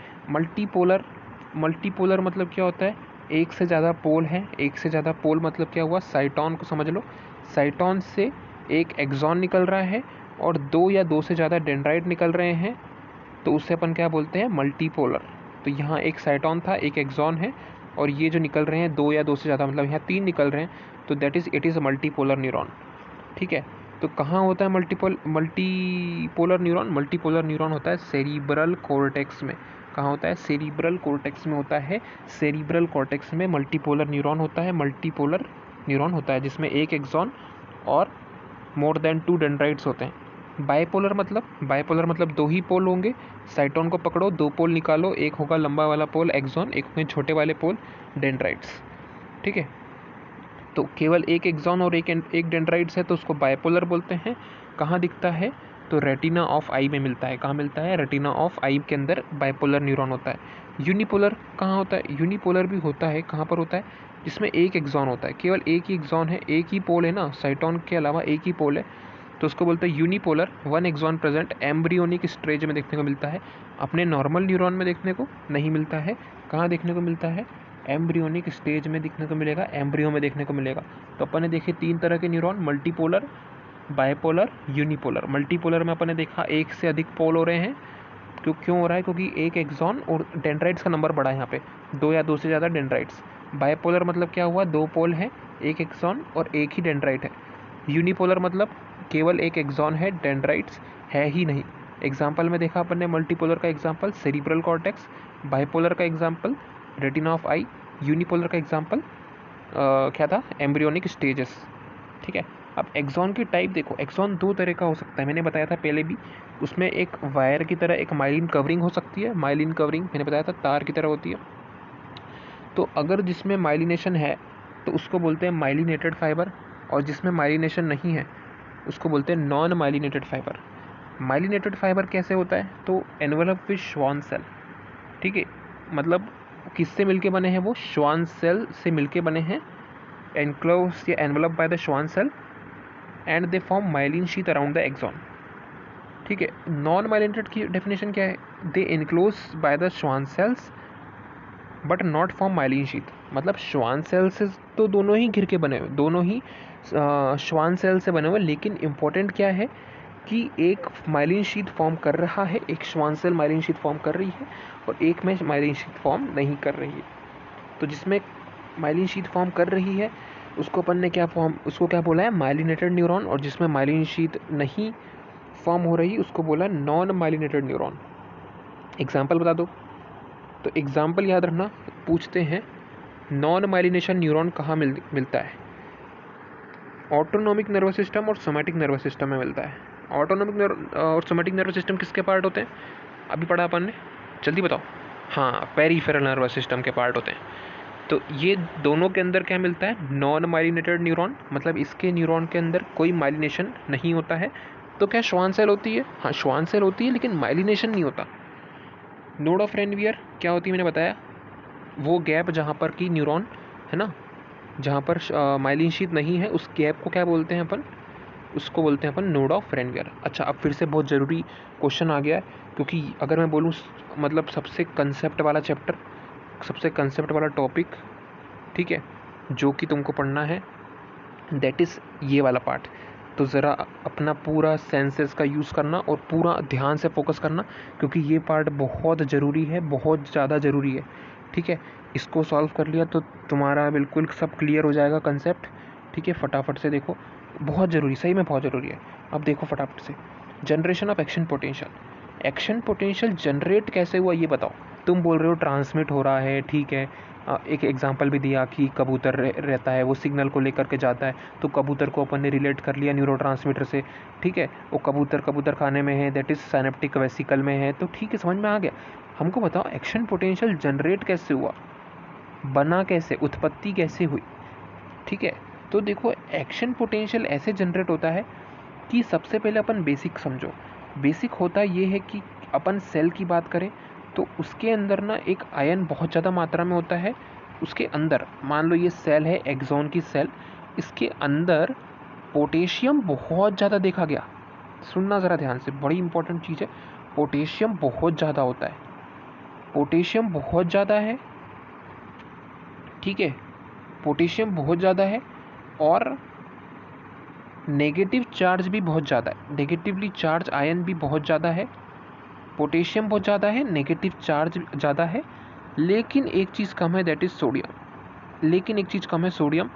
मल्टीपोलर मतलब क्या होता है? एक से ज़्यादा पोल है। एक से ज़्यादा पोल मतलब क्या हुआ? साइटॉन को समझ लो। साइटॉन से एक एक्सॉन निकल रहा है और 2 या 2 से ज़्यादा डेंड्राइट निकल रहे हैं, तो उससे अपन क्या बोलते हैं? मल्टीपोलर। तो यहाँ एक साइटॉन था, एक एक्सॉन है, और ये जो निकल रहे हैं 2 या 2 से ज़्यादा, मतलब यहाँ 3 निकल रहे हैं, तो it is a multipolar neuron, ठीक है। तो कहाँ होता है मल्टीपोलर न्यूरॉन? मल्टीपोलर न्यूरॉन होता है सेरिब्रल कॉर्टेक्स में। कहाँ होता है? सेरिब्रल कॉर्टेक्स में होता है। सेरिब्रल कॉर्टेक्स में मल्टीपोलर न्यूरॉन होता है, मल्टीपोलर न्यूरॉन होता है जिसमें एक एक्सॉन और मोर देन 2 डेंड्राइट्स होते हैं। बाइपोलर मतलब 2 ही पोल होंगे। साइटोन को पकड़ो, 2 पोल निकालो, एक होगा लंबा वाला पोल एक्सॉन, एक होंगे छोटे वाले पोल डेंड्राइट्स। ठीक है, तो केवल एक एक्सॉन और एक डेंड्राइट्स है तो उसको बाइपोलर बोलते हैं। कहाँ दिखता है? तो रेटिना ऑफ आई में मिलता है। कहाँ मिलता है? रेटिना ऑफ आई के अंदर बाइपोलर न्यूरॉन होता है। यूनिपोलर कहाँ होता है? यूनिपोलर भी होता है। कहाँ पर होता है? जिसमें एक एक्सॉन होता है, केवल एक ही एक्सॉन है, एक ही पोल है ना, साइटोन के अलावा एक ही पोल है, तो उसको बोलते हैं unipolar. 1 axon present embryonic stage में देखने को मिलता है, अपने नॉर्मल न्यूरॉन में देखने को नहीं मिलता है। कहाँ देखने को मिलता है? एम्ब्रियोनिक स्टेज में देखने को मिलेगा, एम्ब्रियो में देखने को मिलेगा। तो अपन ने देखे 3 तरह के neuron, multipolar, bipolar, unipolar. Multipolar में अपन ने देखा एक से अधिक पोल हो रहे हैं। क्यों हो रहा है? क्योंकि एक एक्सॉन और डेंड्राइट्स का नंबर बढ़ा है यहाँ पे, 2 या 2 से ज़्यादा डेंड्राइट्स। बाइपोलर मतलब क्या हुआ? 2 पोल हैं, एक एक्सॉन और एक ही डेंड्राइट है। यूनिपोलर मतलब केवल एक एक्सॉन है, डेंड्राइट्स है ही नहीं। एग्जाम्पल में देखा अपन ने मल्टीपोलर का एग्जाम्पल सेरिब्रल कॉर्टेक्स, बाइपोलर का example retina of I, unipolar का एग्जाम्पल क्या था? Embryonic stages. ठीक है, अब एक्सॉन की टाइप देखो। एक्सॉन 2 तरह का हो सकता है, मैंने बताया था पहले भी। उसमें एक वायर की तरह एक माइलिन कवरिंग हो सकती है। माइलिन कवरिंग मैंने बताया था तार की तरह होती है। तो अगर जिसमें माइलिनेशन है तो उसको बोलते हैं माइलिनेटेड फाइबर, और जिसमें माइलिनेशन नहीं है उसको बोलते हैं non myelinated fibre. Myelinated fibre कैसे होता है? तो एनवलप विद श्वान सेल। ठीक है, मतलब किससे मिलके बने हैं? वो श्वान सेल से मिलके बने हैं, एनक्लोज या envelop by the Schwann cell, and they form myelin sheath around the axon. ठीक है, नॉन माइलिनेटेड की डेफिनेशन क्या है? They enclose by the Schwann cells but not form myelin sheath. मतलब श्वान सेल से तो दोनों ही घिर के बने हुए, दोनों ही श्वान सेल से बने हुए, लेकिन इम्पोर्टेंट क्या है कि एक माइलिन शीथ फॉर्म कर रहा है, एक Schwann cell myelin sheath form कर रही है और एक में माइलिन शीथ फॉर्म नहीं कर रही है। तो जिसमें माइलिन शीथ फॉर्म कर रही है उसको अपन ने उसको क्या बोला है? Myelinated neuron. और जिसमें माइलिन शीथ नहीं फॉर्म हो रही उसको बोला नॉन माइलिनेटेड न्यूरॉन। एग्जाम्पल बता दो। तो एग्जाम्पल याद रखना, पूछते हैं नॉन माइलिनेशन न्यूरॉन कहाँ मिलता है? ऑटोनोमिक नर्वस सिस्टम और सोमैटिक नर्वस सिस्टम में मिलता है। ऑटोनोमिक और सोमैटिक नर्वस सिस्टम किसके पार्ट होते हैं? अभी पढ़ा अपन ने, जल्दी बताओ। हाँ, पेरिफेरल नर्वस सिस्टम के पार्ट होते हैं। तो ये दोनों के अंदर क्या मिलता है? नॉन माइलिनेटेड न्यूरॉन, मतलब इसके न्यूरॉन के अंदर कोई माइलिनेशन नहीं होता है। तो क्या श्वान सेल होती है? हाँ, श्वान सेल होती है, लेकिन माइलिनेशन नहीं होता। नोड ऑफ रेनवियर क्या होती है? मैंने बताया, वो गैप जहाँ पर की न्यूरॉन है ना, जहाँ पर माइलिन शीथ नहीं है, उस गैप को क्या बोलते हैं अपन? उसको बोलते हैं अपन नोड ऑफ रेनवियर। अच्छा, अब फिर से बहुत ज़रूरी क्वेश्चन आ गया है, क्योंकि अगर मैं बोलूँ मतलब सबसे कंसेप्ट वाला चैप्टर, सबसे कंसेप्ट वाला टॉपिक, ठीक है, जो कि तुमको पढ़ना है, दैट इज़ ये वाला पार्ट। तो ज़रा अपना पूरा सेंसेस का यूज़ करना और पूरा ध्यान से फोकस करना, क्योंकि ये पार्ट बहुत ज़रूरी है, बहुत ज़्यादा ज़रूरी है। ठीक है, इसको सॉल्व कर लिया तो तुम्हारा बिल्कुल सब क्लियर हो जाएगा कंसेप्ट। ठीक है, फटाफट से देखो, बहुत ज़रूरी, सही में बहुत ज़रूरी है। अब देखो फटाफट से, generation of action potential. Action potential generate कैसे हुआ ये बताओ। तुम बोल रहे हो ट्रांसमिट हो रहा है, ठीक है। एक एग्जांपल भी दिया कि कबूतर रहता है, वो सिग्नल को लेकर के जाता है, तो कबूतर को अपन ने रिलेट कर लिया न्यूरोट्रांसमीटर से। ठीक है, वो कबूतर खाने में है, दैट इज़ साइनेप्टिक वेसिकल में है, तो ठीक है, समझ में आ गया। हमको बताओ एक्शन पोटेंशियल जनरेट कैसे हुआ, बना कैसे, उत्पत्ति कैसे हुई। ठीक है, तो देखो एक्शन पोटेंशियल ऐसे जनरेट होता है कि सबसे पहले अपन बेसिक समझो। बेसिक होता ये है कि अपन सेल की बात करें तो उसके अंदर ना एक आयन बहुत ज़्यादा मात्रा में होता है। उसके अंदर मान लो ये सेल है, एक्सॉन की सेल, इसके अंदर पोटेशियम बहुत ज़्यादा देखा गया। सुनना ज़रा ध्यान से, बड़ी इंपॉर्टेंट चीज़ है। पोटेशियम बहुत ज़्यादा होता है, पोटेशियम बहुत ज़्यादा है। ठीक है, पोटेशियम बहुत ज़्यादा है और नेगेटिव चार्ज भी बहुत ज़्यादा है, नेगेटिवली चार्ज आयन भी बहुत ज़्यादा है। पोटेशियम बहुत ज़्यादा है, नेगेटिव चार्ज ज़्यादा है, लेकिन एक चीज़ कम है, दैट इज़ सोडियम। लेकिन एक चीज़ कम है, सोडियम।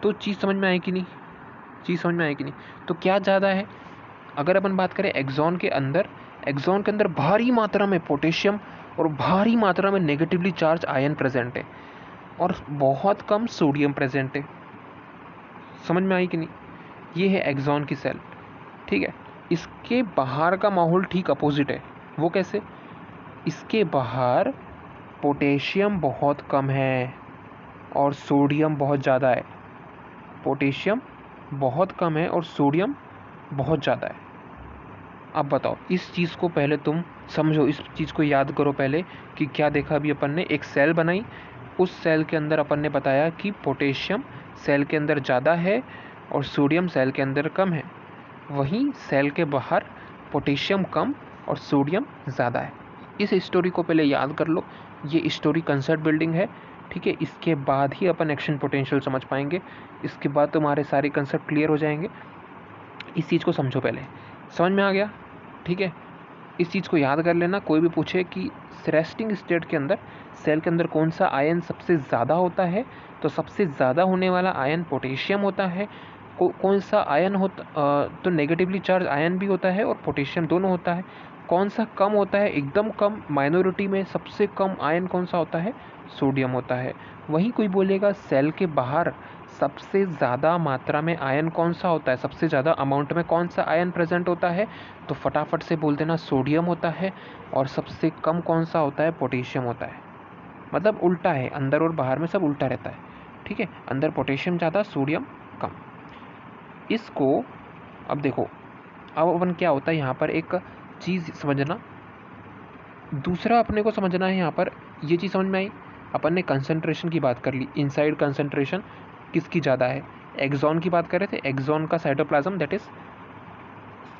तो चीज़ समझ में आए कि नहीं? चीज़ समझ में आए कि नहीं? तो क्या ज़्यादा है? अगर अपन बात करें एक्सॉन के अंदर भारी मात्रा में पोटेशियम और भारी मात्रा में नेगेटिवली चार्ज आयन प्रेजेंट है और बहुत कम सोडियम प्रेजेंट है। समझ में आई कि नहीं? ये है एक्सॉन की सेल, ठीक है। इसके बाहर का माहौल ठीक अपोजिट है। वो कैसे? इसके बाहर पोटेशियम बहुत कम है और सोडियम बहुत ज़्यादा है। पोटेशियम बहुत कम है और सोडियम बहुत ज़्यादा है। अब बताओ, इस चीज़ को पहले तुम समझो, इस चीज़ को याद करो पहले कि क्या देखा अभी अपन ने। एक सेल बनाई, उस सेल के अंदर अपन ने बताया कि पोटेशियम सेल के अंदर ज़्यादा है और सोडियम सेल के अंदर कम है। वहीं सेल के बाहर पोटेशियम कम और सोडियम ज़्यादा है। इस स्टोरी को पहले याद कर लो। ये स्टोरी कंसेप्ट बिल्डिंग है, ठीक है। इसके बाद ही अपन एक्शन पोटेंशियल समझ पाएंगे। इसके बाद तुम्हारे सारे कंसेप्ट क्लियर हो जाएंगे। इस चीज़ को समझो पहले। समझ में आ गया? ठीक है। इस चीज़ को याद कर लेना। कोई भी पूछे कि रेस्टिंग स्टेट के अंदर सेल के अंदर कौन सा आयन सबसे ज़्यादा होता है, तो सबसे ज़्यादा होने वाला आयन पोटेशियम होता है। कौन सा आयन होता तो नेगेटिवली चार्ज आयन भी होता है और पोटेशियम दोनों होता है। कौन सा कम होता है, एकदम कम, माइनॉरिटी में सबसे कम आयन कौन सा होता है? सोडियम होता है। वहीं कोई बोलेगा सेल के बाहर सबसे ज़्यादा मात्रा में आयन कौन सा होता है, सबसे ज़्यादा अमाउंट में कौन सा आयन प्रेजेंट होता है, तो फटाफट से बोल देना सोडियम होता है। और सबसे कम कौन सा होता है? पोटेशियम होता है। मतलब उल्टा है, अंदर और बाहर में सब उल्टा रहता है, ठीक है। अंदर पोटेशियम ज़्यादा, सोडियम कम। इसको अब देखो, अब अपन क्या होता है यहाँ पर एक चीज़ समझना। दूसरा अपने को समझना है यहाँ पर, ये चीज़ समझ में आई। अपन ने कंसंट्रेशन की बात कर ली। इनसाइड कंसंट्रेशन किसकी ज़्यादा है? एक्सॉन की बात कर रहे थे। एक्सॉन का साइटोप्लाज्म दैट इज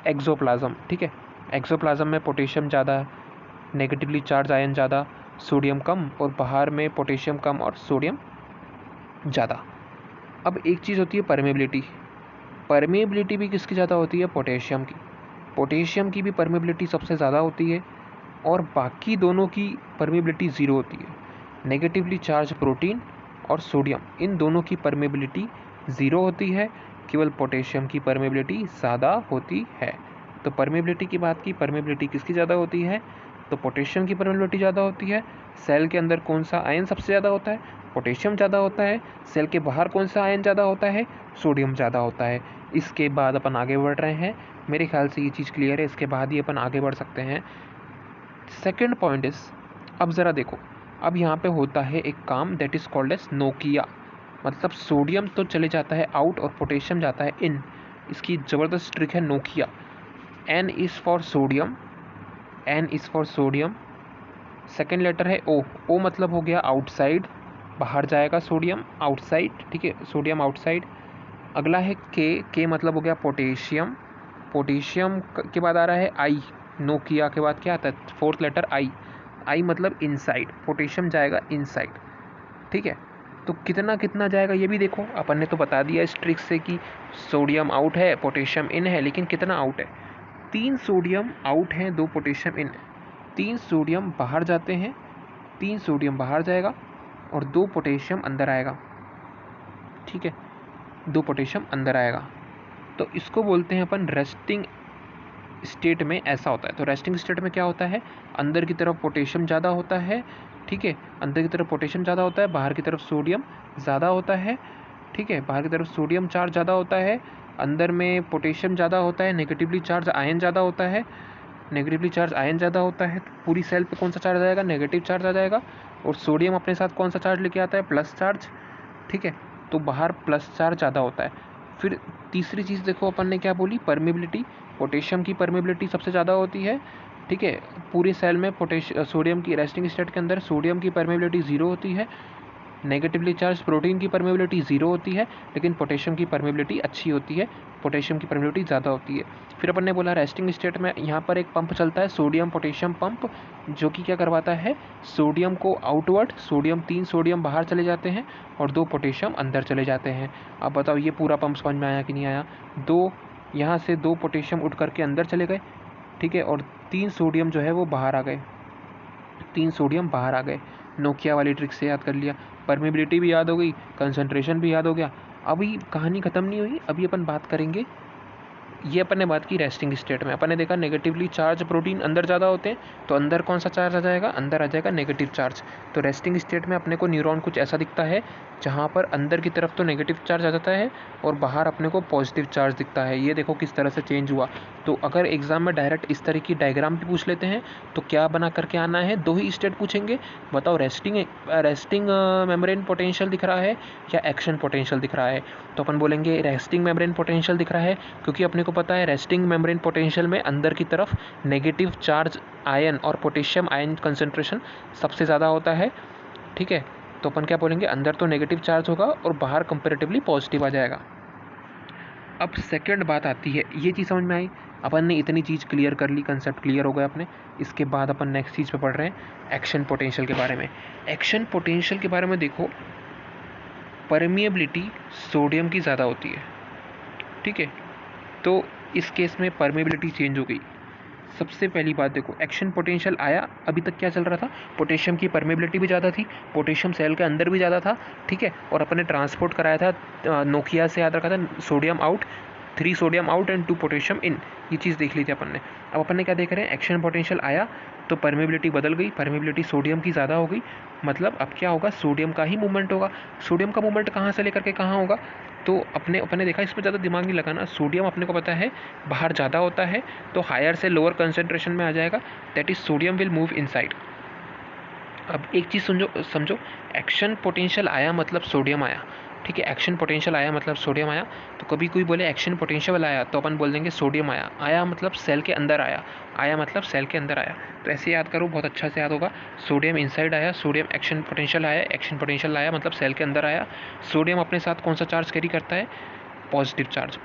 एक्सोप्लाज्म, ठीक है। एक्सोप्लाज्म में पोटेशियम ज़्यादा, नेगेटिवली चार्ज आयन ज़्यादा, सोडियम कम, और बाहर में पोटेशियम कम और सोडियम ज़्यादा। अब एक चीज़ होती है परमेबिलिटी। परमेबिलिटी भी किसकी ज़्यादा होती है? पोटेशियम की। पोटेशियम की भी परमेबिलिटी सबसे ज़्यादा होती है और बाकी दोनों की परमेबिलिटी ज़ीरो होती है। नेगेटिवली चार्ज प्रोटीन और सोडियम, इन दोनों की परमेबिलिटी ज़ीरो होती है। केवल पोटेशियम की परमेबिलिटी ज़्यादा होती है। तो परमेबिलिटी की बात की, परमेबिलिटी किसकी ज़्यादा होती है? तो पोटेशियम की परमेबिलिटी ज़्यादा होती है। सेल के अंदर कौन सा आयन सबसे ज़्यादा होता है? पोटेशियम ज़्यादा होता है। सेल के बाहर कौन सा आयन ज़्यादा होता है? सोडियम ज़्यादा होता है। इसके बाद अपन आगे बढ़ रहे हैं। मेरे ख्याल से ये चीज़ क्लियर है। इसके बाद ही अपन आगे बढ़ सकते हैं। सेकेंड पॉइंट इज, अब ज़रा देखो, अब यहाँ पे होता है एक काम that is called as Nokia. मतलब सोडियम तो चले जाता है आउट और पोटेशियम जाता है इन। इसकी ज़बरदस्त ट्रिक है Nokia. N is for sodium, N is for sodium. Second letter है ओ, ओ मतलब हो गया आउटसाइड, बाहर जाएगा सोडियम, आउटसाइड, ठीक है, सोडियम आउटसाइड। अगला है के, के मतलब हो गया पोटेशियम, पोटेशियम के बाद आ रहा है आई। नोकिया के बाद क्या आता है? फोर्थ लेटर आई, आई मतलब इनसाइड, पोटेशियम जाएगा इनसाइड, ठीक है। तो कितना कितना जाएगा ये भी देखो। अपन ने तो बता दिया इस ट्रिक से कि सोडियम आउट है, पोटेशियम इन है, लेकिन कितना आउट है? 3 सोडियम आउट हैं, 2 पोटेशियम इन है। 3 सोडियम बाहर जाते हैं, 3 सोडियम बाहर जाएगा और 2 पोटेशियम अंदर आएगा, ठीक है। 2 पोटेशियम अंदर आएगा। तो इसको बोलते हैं अपन रेस्टिंग स्टेट में ऐसा होता है। तो रेस्टिंग स्टेट में क्या होता है? अंदर की तरफ पोटेशियम ज़्यादा होता है, ठीक है। अंदर की तरफ पोटेशियम ज़्यादा होता है, बाहर की तरफ सोडियम ज़्यादा होता है, ठीक है। बाहर की तरफ सोडियम चार्ज ज़्यादा होता है, अंदर में पोटेशियम ज़्यादा होता है, नेगेटिवली चार्ज आयन ज़्यादा होता है, नेगेटिवली चार्ज आयन ज़्यादा होता है। तो पूरी सेल पे कौन सा चार्ज आ जाएगा? नेगेटिव चार्ज आ जाएगा। और सोडियम अपने साथ कौन सा चार्ज लेके आता है? प्लस चार्ज, ठीक है। तो बाहर प्लस चार्ज ज़्यादा होता है। फिर तीसरी चीज़ देखो, अपन ने क्या बोली? परमेबिलिटी। पोटेशियम की परमेबिलिटी सबसे ज़्यादा होती है, ठीक है। पूरे सेल में सोडियम की रेस्टिंग स्टेट के अंदर सोडियम की परमेबिलिटी ज़ीरो होती है। नेगेटिवली चार्ज प्रोटीन की परमेबिलिटी ज़ीरो होती है, लेकिन पोटेशियम की परमेबिलिटी अच्छी होती है, पोटेशियम की परमेबिलिटी ज़्यादा होती है। फिर अपन ने बोला रेस्टिंग स्टेट में यहाँ पर एक पंप चलता है, सोडियम पोटेशियम पंप, जो कि क्या करवाता है? सोडियम को आउटवर्ड, सोडियम 3 सोडियम बाहर चले जाते हैं और 2 पोटेशियम अंदर चले जाते हैं। अब बताओ ये पूरा पंप समझ में आया कि नहीं आया? यहाँ से 2 पोटेशियम उठ करके अंदर चले गए, ठीक है, और 3 सोडियम जो है वो बाहर आ गए, 3 सोडियम बाहर आ गए। नोकिया वाली ट्रिक से याद कर लिया। परमेबिलिटी भी याद हो गई, कंसंट्रेशन भी याद हो गया। अभी कहानी ख़त्म नहीं हुई, अभी अपन बात करेंगे ये अपन ने बात की रेस्टिंग स्टेट में। अपन ने देखा नेगेटिवली चार्ज प्रोटीन अंदर ज़्यादा होते हैं, तो अंदर कौन सा चार्ज आ जाएगा, अंदर आ जाएगा नेगेटिव चार्ज। तो रेस्टिंग स्टेट में अपने को न्यूरॉन कुछ ऐसा दिखता है जहाँ पर अंदर की तरफ तो नेगेटिव चार्ज आ जाता है और बाहर अपने को पॉजिटिव चार्ज दिखता है। ये देखो किस तरह से चेंज हुआ। तो अगर एग्जाम में डायरेक्ट इस तरह की डायग्राम भी पूछ लेते हैं तो क्या बना करके आना है, दो ही स्टेट पूछेंगे। बताओ रेस्टिंग मेम्ब्रेन पोटेंशियल दिख रहा है या एक्शन पोटेंशियल दिख रहा है। तो अपन बोलेंगे रेस्टिंग मेम्ब्रेन पोटेंशियल दिख रहा है, क्योंकि अपने को पता है रेस्टिंग मेम्ब्रेन पोटेंशियल में अंदर की तरफ नेगेटिव चार्ज आयन और पोटेशियम आयन कंसंट्रेशन सबसे ज़्यादा होता है। ठीक है, तो अपन क्या बोलेंगे, अंदर तो नेगेटिव चार्ज होगा और बाहर कंपेरेटिवली पॉजिटिव आ जाएगा। अब सेकंड बात आती है, ये चीज़ समझ में आई, अपन ने इतनी चीज़ क्लियर कर ली, कंसेप्ट क्लियर हो गया अपने। इसके बाद अपन नेक्स्ट चीज़ पे पढ़ रहे हैं एक्शन पोटेंशियल के बारे में। एक्शन पोटेंशियल के बारे में देखो, परमिएबिलिटी सोडियम की ज़्यादा होती है। ठीक है, तो इस केस में परमिएबिलिटी चेंज हो गई। सबसे पहली बात देखो, एक्शन पोटेंशियल आया, अभी तक क्या चल रहा था, पोटेशियम की परमिएबिलिटी भी ज़्यादा थी, पोटेशियम सेल के अंदर भी ज़्यादा था। ठीक है, और अपन ने ट्रांसपोर्ट कराया था नोकिया से, याद रखा था, sodium out, 3 sodium out and 2 potassium in, ये चीज़ देख ली थी अपन ने। अब अपन ने क्या देख रहे हैं, एक्शन पोटेंशियल आया तो परमिएबिलिटी बदल गई, परमिएबिलिटी सोडियम की ज़्यादा हो गई। मतलब अब क्या होगा, सोडियम का ही मूवमेंट होगा। सोडियम का मूवमेंट कहाँ से लेकर के कहाँ होगा, तो अपने देखा, इसमें ज़्यादा दिमाग नहीं लगाना। सोडियम अपने को पता है बाहर ज़्यादा होता है, तो हायर से लोअर कंसंट्रेशन में आ जाएगा, that is sodium will move inside. अब एक चीज़ समझो, एक्शन पोटेंशियल आया मतलब सोडियम आया। ठीक है, एक्शन पोटेंशियल आया मतलब सोडियम आया। तो कभी कोई बोले एक्शन पोटेंशियल आया, तो अपन बोल देंगे सोडियम आया। आया मतलब सेल के अंदर आया, आया मतलब सेल के अंदर आया। तो ऐसे याद करो, बहुत अच्छा से याद होगा। सोडियम इनसाइड आया, सोडियम एक्शन पोटेंशियल आया, एक्शन पोटेंशियल आया मतलब सेल के अंदर आया। सोडियम अपने साथ कौन सा चार्ज कैरी करता है, पॉजिटिव चार्ज।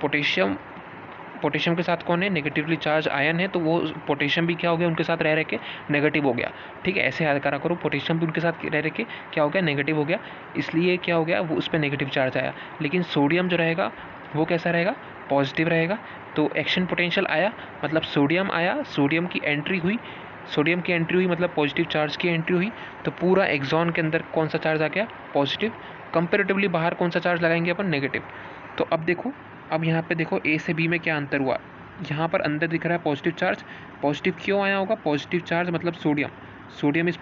पोटेशियम के साथ कौन है, नेगेटिवली चार्ज आयन है, तो वो पोटेशियम भी क्या हो गया, उनके साथ रह के नेगेटिव हो गया। ठीक है, ऐसे याद करा करो, पोटेशियम भी उनके साथ रह के क्या हो गया, नेगेटिव हो गया। इसलिए क्या हो गया, वो उस पर नेगेटिव चार्ज आया। लेकिन सोडियम जो रहेगा वो कैसा रहेगा, पॉजिटिव रहेगा। तो एक्शन पोटेंशियल आया मतलब सोडियम आया, सोडियम की एंट्री हुई मतलब पॉजिटिव चार्ज की एंट्री हुई। तो पूरा एक्सॉन के अंदर कौन सा चार्ज आ गया, पॉजिटिव। कंपेरेटिवली बाहर कौन सा चार्ज लगाएंगे अपन, नेगेटिव। तो अब देखो, अब यहाँ पे देखो ए से बी में क्या अंतर हुआ। यहाँ पर अंदर दिख रहा है पॉजिटिव चार्ज। पॉजिटिव क्यों आया होगा, पॉजिटिव चार्ज मतलब सोडियम इज़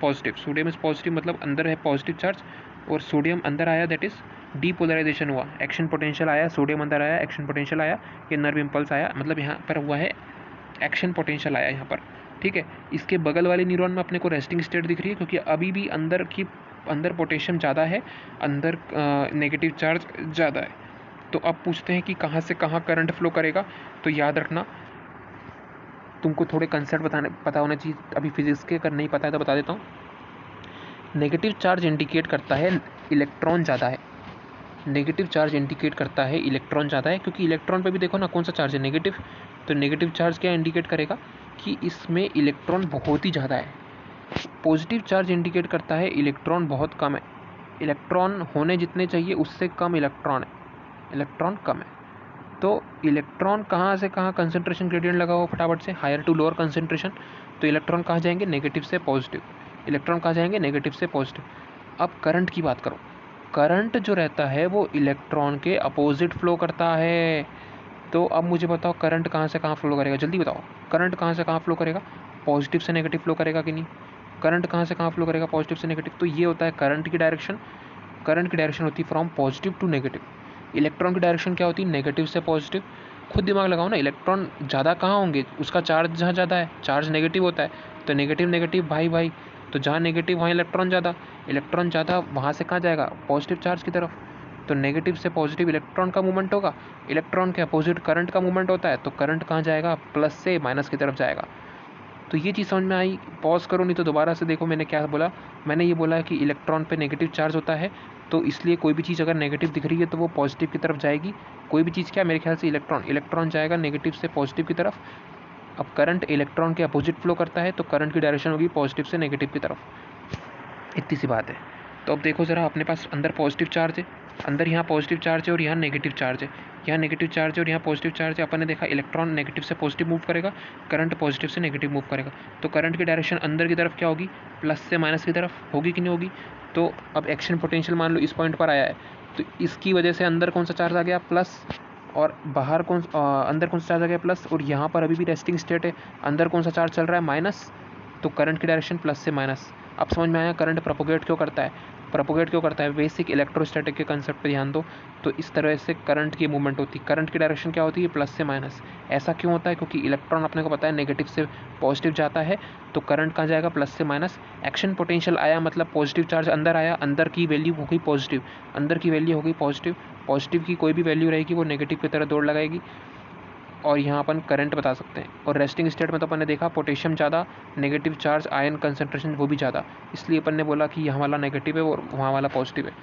पॉजिटिव मतलब अंदर है पॉजिटिव चार्ज, और सोडियम अंदर आया, दैट इज़ डीपोलराइजेशन हुआ। एक्शन पोटेंशियल आया, सोडियम अंदर आया, एक्शन पोटेंशियल आया, ये नर्व इम्पल्स आया, मतलब यहाँ पर हुआ है एक्शन पोटेंशियल आया यहाँ पर। ठीक है, इसके बगल वाले न्यूरॉन में अपने को रेस्टिंग स्टेट दिख रही है, क्योंकि अभी भी अंदर पोटेशियम ज़्यादा है, अंदर नेगेटिव चार्ज ज़्यादा है। तो अब पूछते हैं कि कहाँ से कहाँ करंट फ्लो करेगा। तो याद रखना, तुमको थोड़े कंसेप्ट पता होना चाहिए, अभी फिजिक्स के अगर नहीं पता है तो बता देता हूँ। नेगेटिव चार्ज इंडिकेट करता है इलेक्ट्रॉन ज़्यादा है, नेगेटिव चार्ज इंडिकेट करता है इलेक्ट्रॉन ज़्यादा है, क्योंकि इलेक्ट्रॉन पे भी देखो ना कौन सा चार्ज है, नेगेटिव। तो नेगेटिव चार्ज क्या इंडिकेट करेगा कि इसमें इलेक्ट्रॉन बहुत ही ज़्यादा है। पॉजिटिव चार्ज इंडिकेट करता है इलेक्ट्रॉन बहुत कम है, इलेक्ट्रॉन होने जितने चाहिए उससे कम इलेक्ट्रॉन कम है। तो इलेक्ट्रॉन कहाँ से कहाँ कंसंट्रेशन ग्रेडियंट लगा हुआ फटाफट से, हायर टू लोअर कंसंट्रेशन। तो इलेक्ट्रॉन कहाँ जाएंगे, नेगेटिव से पॉजिटिव, इलेक्ट्रॉन कहाँ जाएंगे, नेगेटिव से पॉजिटिव। अब करंट की बात करो, करंट जो रहता है वो इलेक्ट्रॉन के अपोजिट फ्लो करता है। तो अब मुझे बताओ करंट कहाँ से कहाँ फ्लो करेगा, जल्दी बताओ, करंट कहाँ से कहाँ फ्लो करेगा, पॉजिटिव से नेगेटिव फ्लो करेगा कि नहीं, करंट कहाँ से कहाँ फ्लो करेगा, पॉजिटिव से नेगेटिव। तो ये होता है करंट की डायरेक्शन होती है from positive to negative. Electron की डायरेक्शन क्या होती है, नेगेटिव से पॉजिटिव। खुद दिमाग लगाओ ना, इलेक्ट्रॉन ज़्यादा कहाँ होंगे, उसका चार्ज जहाँ ज़्यादा है, चार्ज नेगेटिव होता है, तो नेगेटिव भाई, तो जहाँ नेगेटिव वहाँ इलेक्ट्रॉन ज़्यादा वहाँ से कहाँ जाएगा, पॉजिटिव चार्ज की तरफ। तो नेगेटिव से पॉजिटिव इलेक्ट्रॉन का मूवमेंट होगा, इलेक्ट्रॉन के अपोजिट करंट का मूवमेंट होता है, तो करंट कहाँ जाएगा, प्लस से माइनस की तरफ जाएगा। तो ये चीज़ समझ में आई, पॉज करो नहीं तो दोबारा से देखो मैंने क्या बोला। मैंने ये बोला कि इलेक्ट्रॉन पे नेगेटिव चार्ज होता है, तो इसलिए कोई भी चीज़ अगर नेगेटिव दिख रही है तो वो पॉजिटिव की तरफ जाएगी। कोई भी चीज़ क्या, मेरे ख्याल से इलेक्ट्रॉन जाएगा नेगेटिव से पॉजिटिव की तरफ। अब करंट इलेक्ट्रॉन के अपोजिट फ्लो करता है, तो करंट की डायरेक्शन होगी पॉजिटिव से नेगेटिव की तरफ। इतनी सी बात है। तो अब देखो ज़रा, अपने पास अंदर पॉजिटिव चार्ज है, अंदर यहाँ पॉजिटिव चार्ज है और यहाँ नेगेटिव चार्ज है, यहाँ नेगेटिव चार्ज है और यहाँ पॉजिटिव चार्ज है। अपन ने देखा इलेक्ट्रॉन नेगेटिव से पॉजिटिव मूव करेगा, करंट पॉजिटिव से नेगेटिव मूव करेगा। तो करंट की डायरेक्शन अंदर की तरफ क्या होगी, प्लस से माइनस की तरफ होगी कि नहीं होगी। तो अब एक्शन पोटेंशियल मान लो इस पॉइंट पर आया है, तो इसकी वजह से अंदर कौन सा चार्ज आ गया, प्लस, और बाहर अंदर कौन सा चार्ज आ गया प्लस, और यहाँ पर अभी भी रेस्टिंग स्टेट है, अंदर कौन सा चार्ज चल रहा है माइनस, तो करंट की डायरेक्शन प्लस से माइनस। अब समझ में आया करंट प्रोपोगेट क्यों करता है, प्रोपोगेट क्यों करता है, बेसिक इलेक्ट्रोस्टैटिक के कंसेप्ट पे ध्यान दो। तो इस तरह से करंट की मूवमेंट होती है, करंट की डायरेक्शन क्या होती है, प्लस से माइनस। ऐसा क्यों होता है, क्योंकि इलेक्ट्रॉन अपने को पता है नेगेटिव से पॉजिटिव जाता है, तो करंट कहाँ जाएगा, प्लस से माइनस। एक्शन पोटेंशियल आया मतलब पॉजिटिव चार्ज अंदर आया, अंदर की वैल्यू हो गई पॉजिटिव, अंदर की वैल्यू हो गई पॉजिटिव, पॉजिटिव की कोई भी वैल्यू रहेगी वो नेगेटिव की तरह दौड़ लगाएगी, और यहाँ अपन करंट बता सकते हैं। और रेस्टिंग स्टेट में तो अपन ने देखा पोटेशियम ज़्यादा, नेगेटिव चार्ज आयन कंसंट्रेशन वो भी ज़्यादा, इसलिए अपन ने बोला कि यहाँ वाला नेगेटिव है और वहाँ वाला पॉजिटिव है।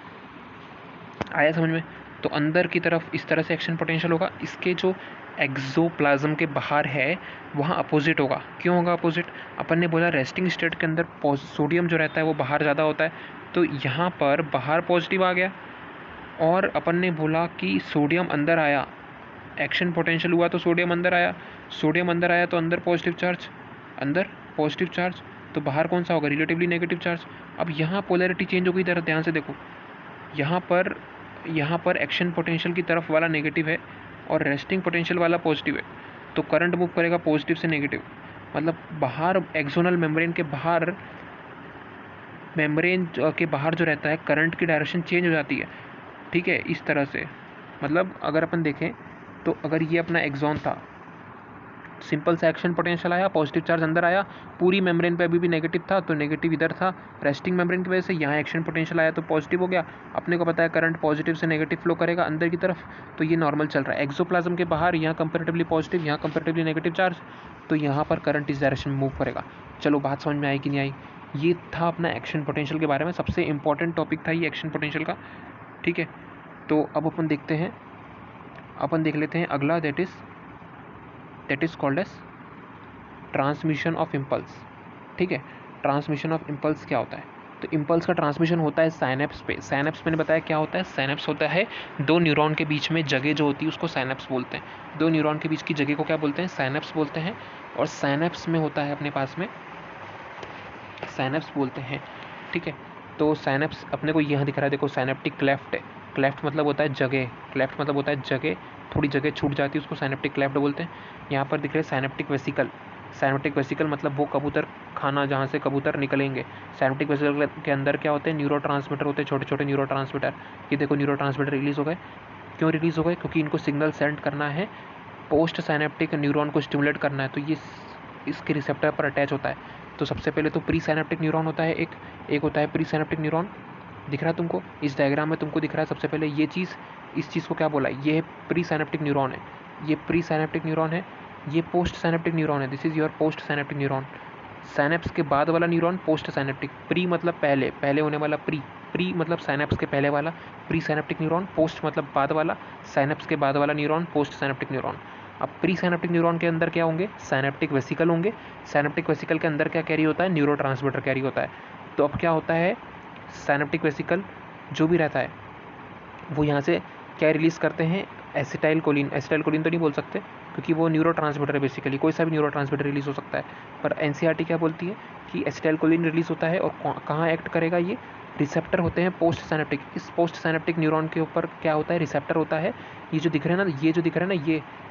आया समझ में। तो अंदर की तरफ इस तरह से एक्शन पोटेंशियल होगा, इसके जो एक्सोप्लाज्म के बाहर है वहाँ अपोजिट होगा। क्यों होगा अपोजिट, अपन ने बोला रेस्टिंग स्टेट के अंदर सोडियम जो रहता है वो बाहर ज़्यादा होता है, तो यहाँ पर बाहर पॉजिटिव आ गया, और अपन ने बोला कि सोडियम अंदर आया, एक्शन पोटेंशियल हुआ तो सोडियम अंदर आया, सोडियम अंदर आया तो अंदर पॉजिटिव चार्ज, अंदर पॉजिटिव चार्ज, तो बाहर कौन सा होगा, रिलेटिवली नेगेटिव चार्ज। अब यहाँ पोलैरिटी चेंज हो गई, तरह ध्यान से देखो, यहाँ पर एक्शन पोटेंशियल की तरफ वाला नेगेटिव है और रेस्टिंग पोटेंशियल वाला पॉजिटिव है, तो करंट मूव करेगा पॉजिटिव से नेगेटिव, मतलब बाहर एक्सोनल मेम्ब्रेन के बाहर, मेम्ब्रेन के बाहर जो रहता है करंट की डायरेक्शन चेंज हो जाती है। ठीक है, इस तरह से, मतलब अगर अपन देखें तो अगर ये अपना एक्सॉन था, सिंपल सा एक्शन पोटेंशियल आया, पॉजिटिव चार्ज अंदर आया, पूरी मेम्ब्रेन पे अभी भी नेगेटिव था तो नेगेटिव इधर था, रेस्टिंग मेम्ब्रेन की वजह से यहाँ एक्शन पोटेंशियल आया तो पॉजिटिव हो गया। अपने को पता है करंट पॉजिटिव से नेगेटिव फ्लो करेगा अंदर की तरफ, तो ये नॉर्मल चल रहा है। एक्सोप्लाज्म के बाहर यहाँ कंपेरेटिवली पॉजिटिव, यहाँ कंपेरेटिवली नेगेटिव चार्ज, तो यहाँ पर करंट इस डायरेक्शन में मूव करेगा। चलो बात समझ में आई कि नहीं आई। ये था अपना एक्शन पोटेंशियल के बारे में, सबसे इंपॉर्टेंट टॉपिक था ये एक्शन पोटेंशियल का। ठीक है, तो अब अपन देखते हैं, अपन देख लेते हैं अगला, that is called as transmission of impulse. ठीक है, ट्रांसमिशन ऑफ इम्पल्स क्या होता है, तो इम्पल्स का ट्रांसमिशन होता है साइनेप्स पे। साइनेप्स मैंने बताया क्या होता है, साइनेप्स होता है दो न्यूरॉन के बीच में जगह जो होती है उसको साइनेप्स बोलते हैं। दो न्यूरॉन के बीच की जगह को क्या बोलते हैं, साइनेप्स बोलते हैं। और साइनेप्स में होता है अपने पास में, साइनेप्स बोलते हैं। ठीक है, तो साइनेप्स अपने को यहाँ दिख रहा है, देखो साइनेप्टिक क्लेफ्ट है, क्लेफ्ट मतलब होता है जगह, क्लेफ्ट मतलब होता है जगह, थोड़ी जगह छूट जाती है उसको साइनेप्टिक क्लेफ्ट बोलते हैं। यहाँ पर दिख रहे हैं साइनेप्टिक वेसिकल, साइनेप्टिक वेसिकल मतलब वो कबूतर खाना जहाँ से कबूतर निकलेंगे। साइनेप्टिक वेसिकल के अंदर क्या होते हैं, न्यूरोट्रांसमीटर होते हैं, छोटे छोटे न्यूरोट्रांसमीटर। ये देखो न्यूरोट्रांसमीटर रिलीज़ हो गए, क्यों रिलीज़ हो गए, क्योंकि इनको सिग्नल सेंड करना है, पोस्ट साइनेप्टिक न्यूरॉन को स्टिमुलेट करना है, तो ये इसके रिसेप्टर पर अटैच होता है। तो सबसे पहले तो प्री साइनेप्टिक न्यूरॉन होता है, एक होता है प्री साइनेप्टिक न्यूरॉन, दिख रहा है तुमको इस डायग्राम में, तुमको दिख रहा है सबसे पहले ये चीज़, इस चीज़ को क्या बोला, ये है प्री साइनेप्टिक न्यूरॉन है, ये प्री साइनेप्टिक न्यूरॉन है, ये पोस्ट साइनेप्टिक न्यूरॉन है, this is your post synaptic neuron. Synapse के बाद वाला न्यूरॉन पोस्ट साइनेप्टिक, प्री मतलब पहले, पहले होने वाला, प्री मतलब साइनेप्स के पहले वाला, प्री साइनेप्टिक न्यूरॉन, पोस्ट मतलब बाद वाला, साइनेप्स के बाद वाला न्यूरॉन पोस्ट साइनेप्टिक न्यूरॉन। अब प्री साइनेप्टिक न्यूरॉन के अंदर क्या होंगे, साइनेप्टिक वेसिकल होंगे, साइनेप्टिक वेसिकल के अंदर क्या कैरी होता है, न्यूरोट्रांसमीटर कैरी होता है। तो अब क्या होता है, साइनेप्टिक वेसिकल जो भी रहता है वो यहाँ से क्या रिलीज़ करते हैं, एसिटाइलकोलिन, एसिटाइलकोलिन तो नहीं बोल सकते क्योंकि वो न्यूरोट्रांसमीटर है, बेसिकली कोई सा भी न्यूरोट्रांसमीटर रिलीज़ हो सकता है, पर एनसीईआरटी क्या बोलती है कि एसिटाइलकोलिन रिलीज़ होता है, और कहाँ एक्ट करेगा, ये रिसेप्टर होते हैं पोस्ट साइनेप्टिक। इस पोस्ट साइनेप्टिक न्यूरॉन के ऊपर क्या होता है, रिसेप्टर होता है। ये जो दिख रहे हैं ना, ये जो दिख रहा है ना,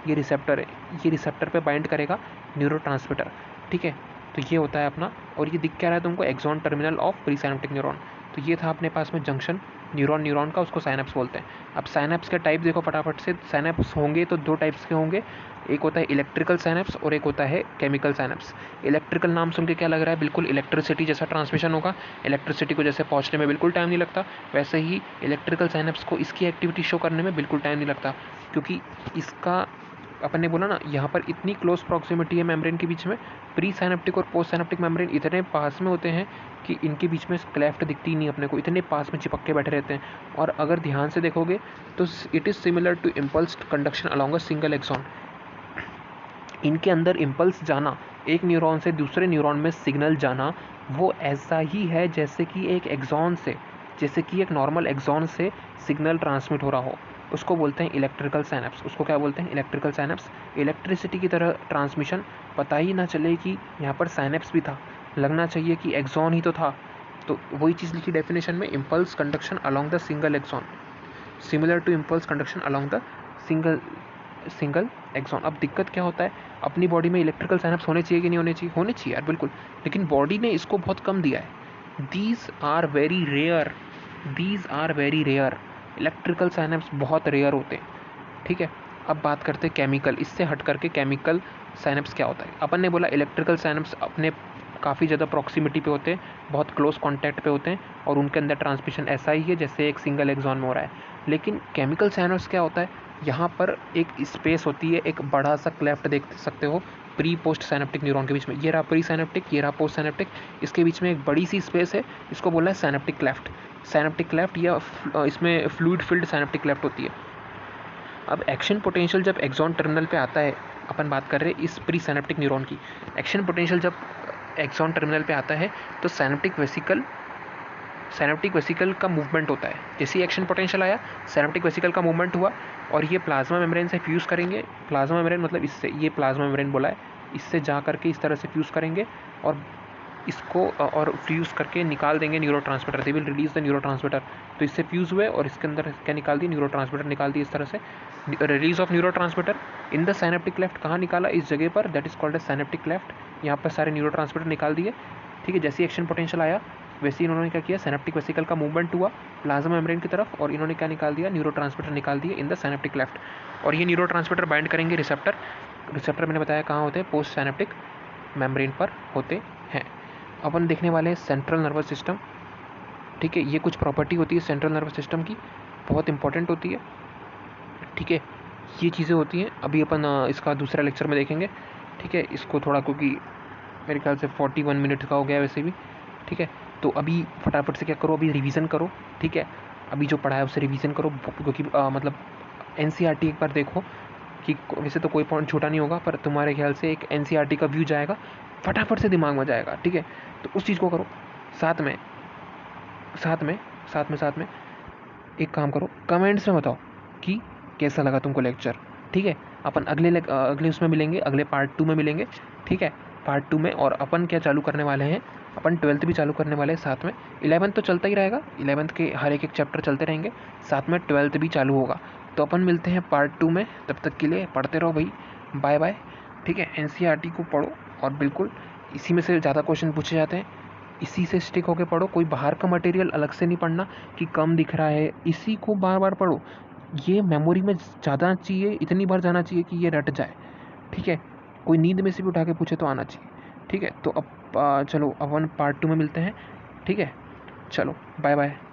ये रिसेप्टर है, ये रिसेप्टर पे बाइंड करेगा न्यूरोट्रांसमीटर। ठीक है, तो ये होता है अपना, और ये दिख क्या रहा है तुमको, axon terminal of presynaptic neuron. तो ये था अपने पास में जंक्शन न्यूरॉन का, उसको साइनेप्स बोलते हैं। अब साइनेप्स के टाइप देखो फटाफट से, साइनेप्स होंगे तो दो टाइप्स के होंगे, एक होता है इलेक्ट्रिकल साइनेप्स और एक होता है केमिकल साइनेप्स। इलेक्ट्रिकल नाम सुन के क्या लग रहा है, बिल्कुल इलेक्ट्रिसिटी जैसा ट्रांसमिशन होगा, इलेक्ट्रिसिटी को जैसे पहुंचने में बिल्कुल टाइम नहीं लगता, वैसे ही इलेक्ट्रिकल साइनेप्स को इसकी एक्टिविटी शो करने में बिल्कुल टाइम नहीं लगता, क्योंकि इसका अपन ने बोला ना यहाँ पर इतनी क्लोज प्रॉक्सिमिटी है मेम्ब्रेन के बीच में, प्री साइनेप्टिक और पोस्ट साइनेप्टिक मेम्ब्रेन इतने पास में होते हैं कि इनके बीच में क्लेफ्ट दिखती ही नहीं अपने को, इतने पास में चिपक के बैठे रहते हैं। और अगर ध्यान से देखोगे तो it is similar to impulse conduction along a single axon. इनके अंदर इम्पल्स जाना, एक न्यूरॉन से दूसरे न्यूरॉन में सिग्नल जाना, वो ऐसा ही है जैसे कि एक एक्सॉन से, जैसे कि एक नॉर्मल एक्सॉन से सिग्नल ट्रांसमिट हो रहा हो, उसको बोलते हैं इलेक्ट्रिकल साइनेप्स। उसको क्या बोलते हैं, इलेक्ट्रिकल साइनेप्स। इलेक्ट्रिसिटी की तरह ट्रांसमिशन, पता ही ना चले कि यहाँ पर साइनेप्स भी था, लगना चाहिए कि एक्सॉन ही तो था। तो वही चीज़ लिखी डेफिनेशन में, impulse conduction along the single axon, similar to impulse conduction along the single single axon. अब दिक्कत क्या होता है, अपनी बॉडी में इलेक्ट्रिकल साइनप्स होने चाहिए कि नहीं होने चाहिए? होने चाहिए यार, बिल्कुल, लेकिन बॉडी ने इसको बहुत कम दिया है। These are very rare, these are very rare, electrical synapse बहुत रेयर होते हैं, ठीक है। अब बात करते हैं केमिकल, इससे हट करके केमिकल साइनप्स क्या होता है। अपन ने बोला इलेक्ट्रिकल साइनप्स अपने काफ़ी ज़्यादा प्रॉक्सिमिटी पे होते हैं, बहुत क्लोज कॉन्टैक्ट पे होते हैं, और उनके अंदर ट्रांसमिशन ऐसा ही है जैसे एक सिंगल एक्सॉन में हो रहा है। लेकिन केमिकल साइनप्स क्या होता है, यहाँ पर एक स्पेस होती है, एक बड़ा सा क्लेफ्ट देख सकते हो प्री पोस्ट साइनेप्टिक न्यूरॉन के बीच में। ये रहा प्री साइनेप्टिक, ये रहा पोस्ट साइनेप्टिक, इसके बीच में एक बड़ी सी स्पेस है, इसको बोला है साइनेप्टिक क्लेफ्ट। साइनेप्टिक क्लेफ्ट या इसमें फ्लूइड फिल्ड साइनेप्टिक क्लेफ्ट होती है। अब एक्शन पोटेंशियल जब एक्सॉन टर्मिनल पे आता है, अपन बात कर रहे हैं इस प्री साइनेप्टिक न्यूरॉन की, एक्शन पोटेंशियल जब एक्सॉन टर्मिनल पे आता है तो साइनेप्टिक वेसिकल का मूवमेंट होता है। जैसे ही एक्शन पोटेंशियल आया, साइनेप्टिक वेसिकल का मूवमेंट हुआ और ये प्लाज्मा मेम्ब्रेन से फ्यूज़ करेंगे। प्लाज्मा मेम्ब्रेन मतलब इससे, ये प्लाज्मा मेम्ब्रेन बोला है, इससे जा करके इस तरह से फ्यूज़ करेंगे और इसको और फ्यूज़ करके निकाल देंगे neurotransmitter. They will release the neurotransmitter. तो इससे फ्यूज़ हुए और इसके अंदर क्या निकाल दिए, न्यूरोट्रांसमीटर निकाल दिए। इस तरह से release of neurotransmitter in the synaptic cleft, कहाँ निकाला, इस जगह पर, that is called as synaptic cleft. यहाँ पर सारे न्यूरोट्रांसमीटर निकाल दिए, ठीक है। जैसे एक्शन पोटेंशियल आया वैसे ही इन्होंने क्या किया, साइनेप्टिक वेसिकल का मूवमेंट हुआ प्लाज्मा मेम्ब्रेन की तरफ और इन्होंने क्या निकाल दिया, न्यूरोट्रांसमीटर निकाल दिए इन द साइनेप्टिक क्लेफ्ट। और ये न्यूरोट्रांसमीटर बाइंड करेंगे रिसेप्टर। रिसेप्टर मैंने बताया कहाँ होते हैं, पोस्ट साइनेप्टिक मेम्ब्रेन पर होते हैं। अपन देखने वाले हैं सेंट्रल नर्वस सिस्टम, ठीक है। ये कुछ प्रॉपर्टी होती है सेंट्रल नर्वस सिस्टम की, बहुत इंपॉर्टेंट होती है, ठीक है। ये चीज़ें होती हैं, अभी अपन इसका दूसरा लेक्चर में देखेंगे, ठीक है। इसको थोड़ा, क्योंकि मेरे ख्याल से 41 मिनट का हो गया वैसे भी, ठीक है। तो अभी फटाफट से क्या करो, अभी रिवीजन करो, ठीक है। अभी जो पढ़ा है उसे रिवीजन करो, क्योंकि मतलब एनसीईआरटी एक बार देखो, कि वैसे तो कोई पॉइंट छोटा नहीं होगा, पर तुम्हारे ख्याल से एक एनसीईआरटी का व्यू जाएगा, फटाफट से दिमाग में जाएगा, ठीक है। तो उस चीज़ को करो। साथ में साथ में साथ में एक काम करो, कमेंट्स में बताओ कि कैसा लगा तुमको लेक्चर, ठीक है। अपन अगले उसमें मिलेंगे, अगले पार्ट 2 में मिलेंगे, ठीक है। पार्ट 2 में, और अपन क्या चालू करने वाले हैं, अपन 12th भी चालू करने वाले हैं साथ में। 11th तो चलता ही रहेगा, 11th के हर एक चैप्टर चलते रहेंगे, साथ में 12th भी चालू होगा। तो अपन मिलते हैं पार्ट 2 में, तब तक के लिए पढ़ते रहो भाई, बाय बाय, ठीक है। एनसीईआरटी को पढ़ो और बिल्कुल इसी में से ज़्यादा क्वेश्चन पूछे जाते हैं, इसी से स्टिक होकर पढ़ो। कोई बाहर का मटेरियल अलग से नहीं पढ़ना कि कम दिख रहा है, इसी को बार बार पढ़ो। ये मेमोरी में ज़्यादा चाहिए, इतनी बार जाना चाहिए कि ये रट जाए, ठीक है। कोई नींद में से भी उठा के पूछे तो आना चाहिए, ठीक है। तो अब चलो अपन पार्ट 2 में मिलते हैं, ठीक है। चलो बाय बाय।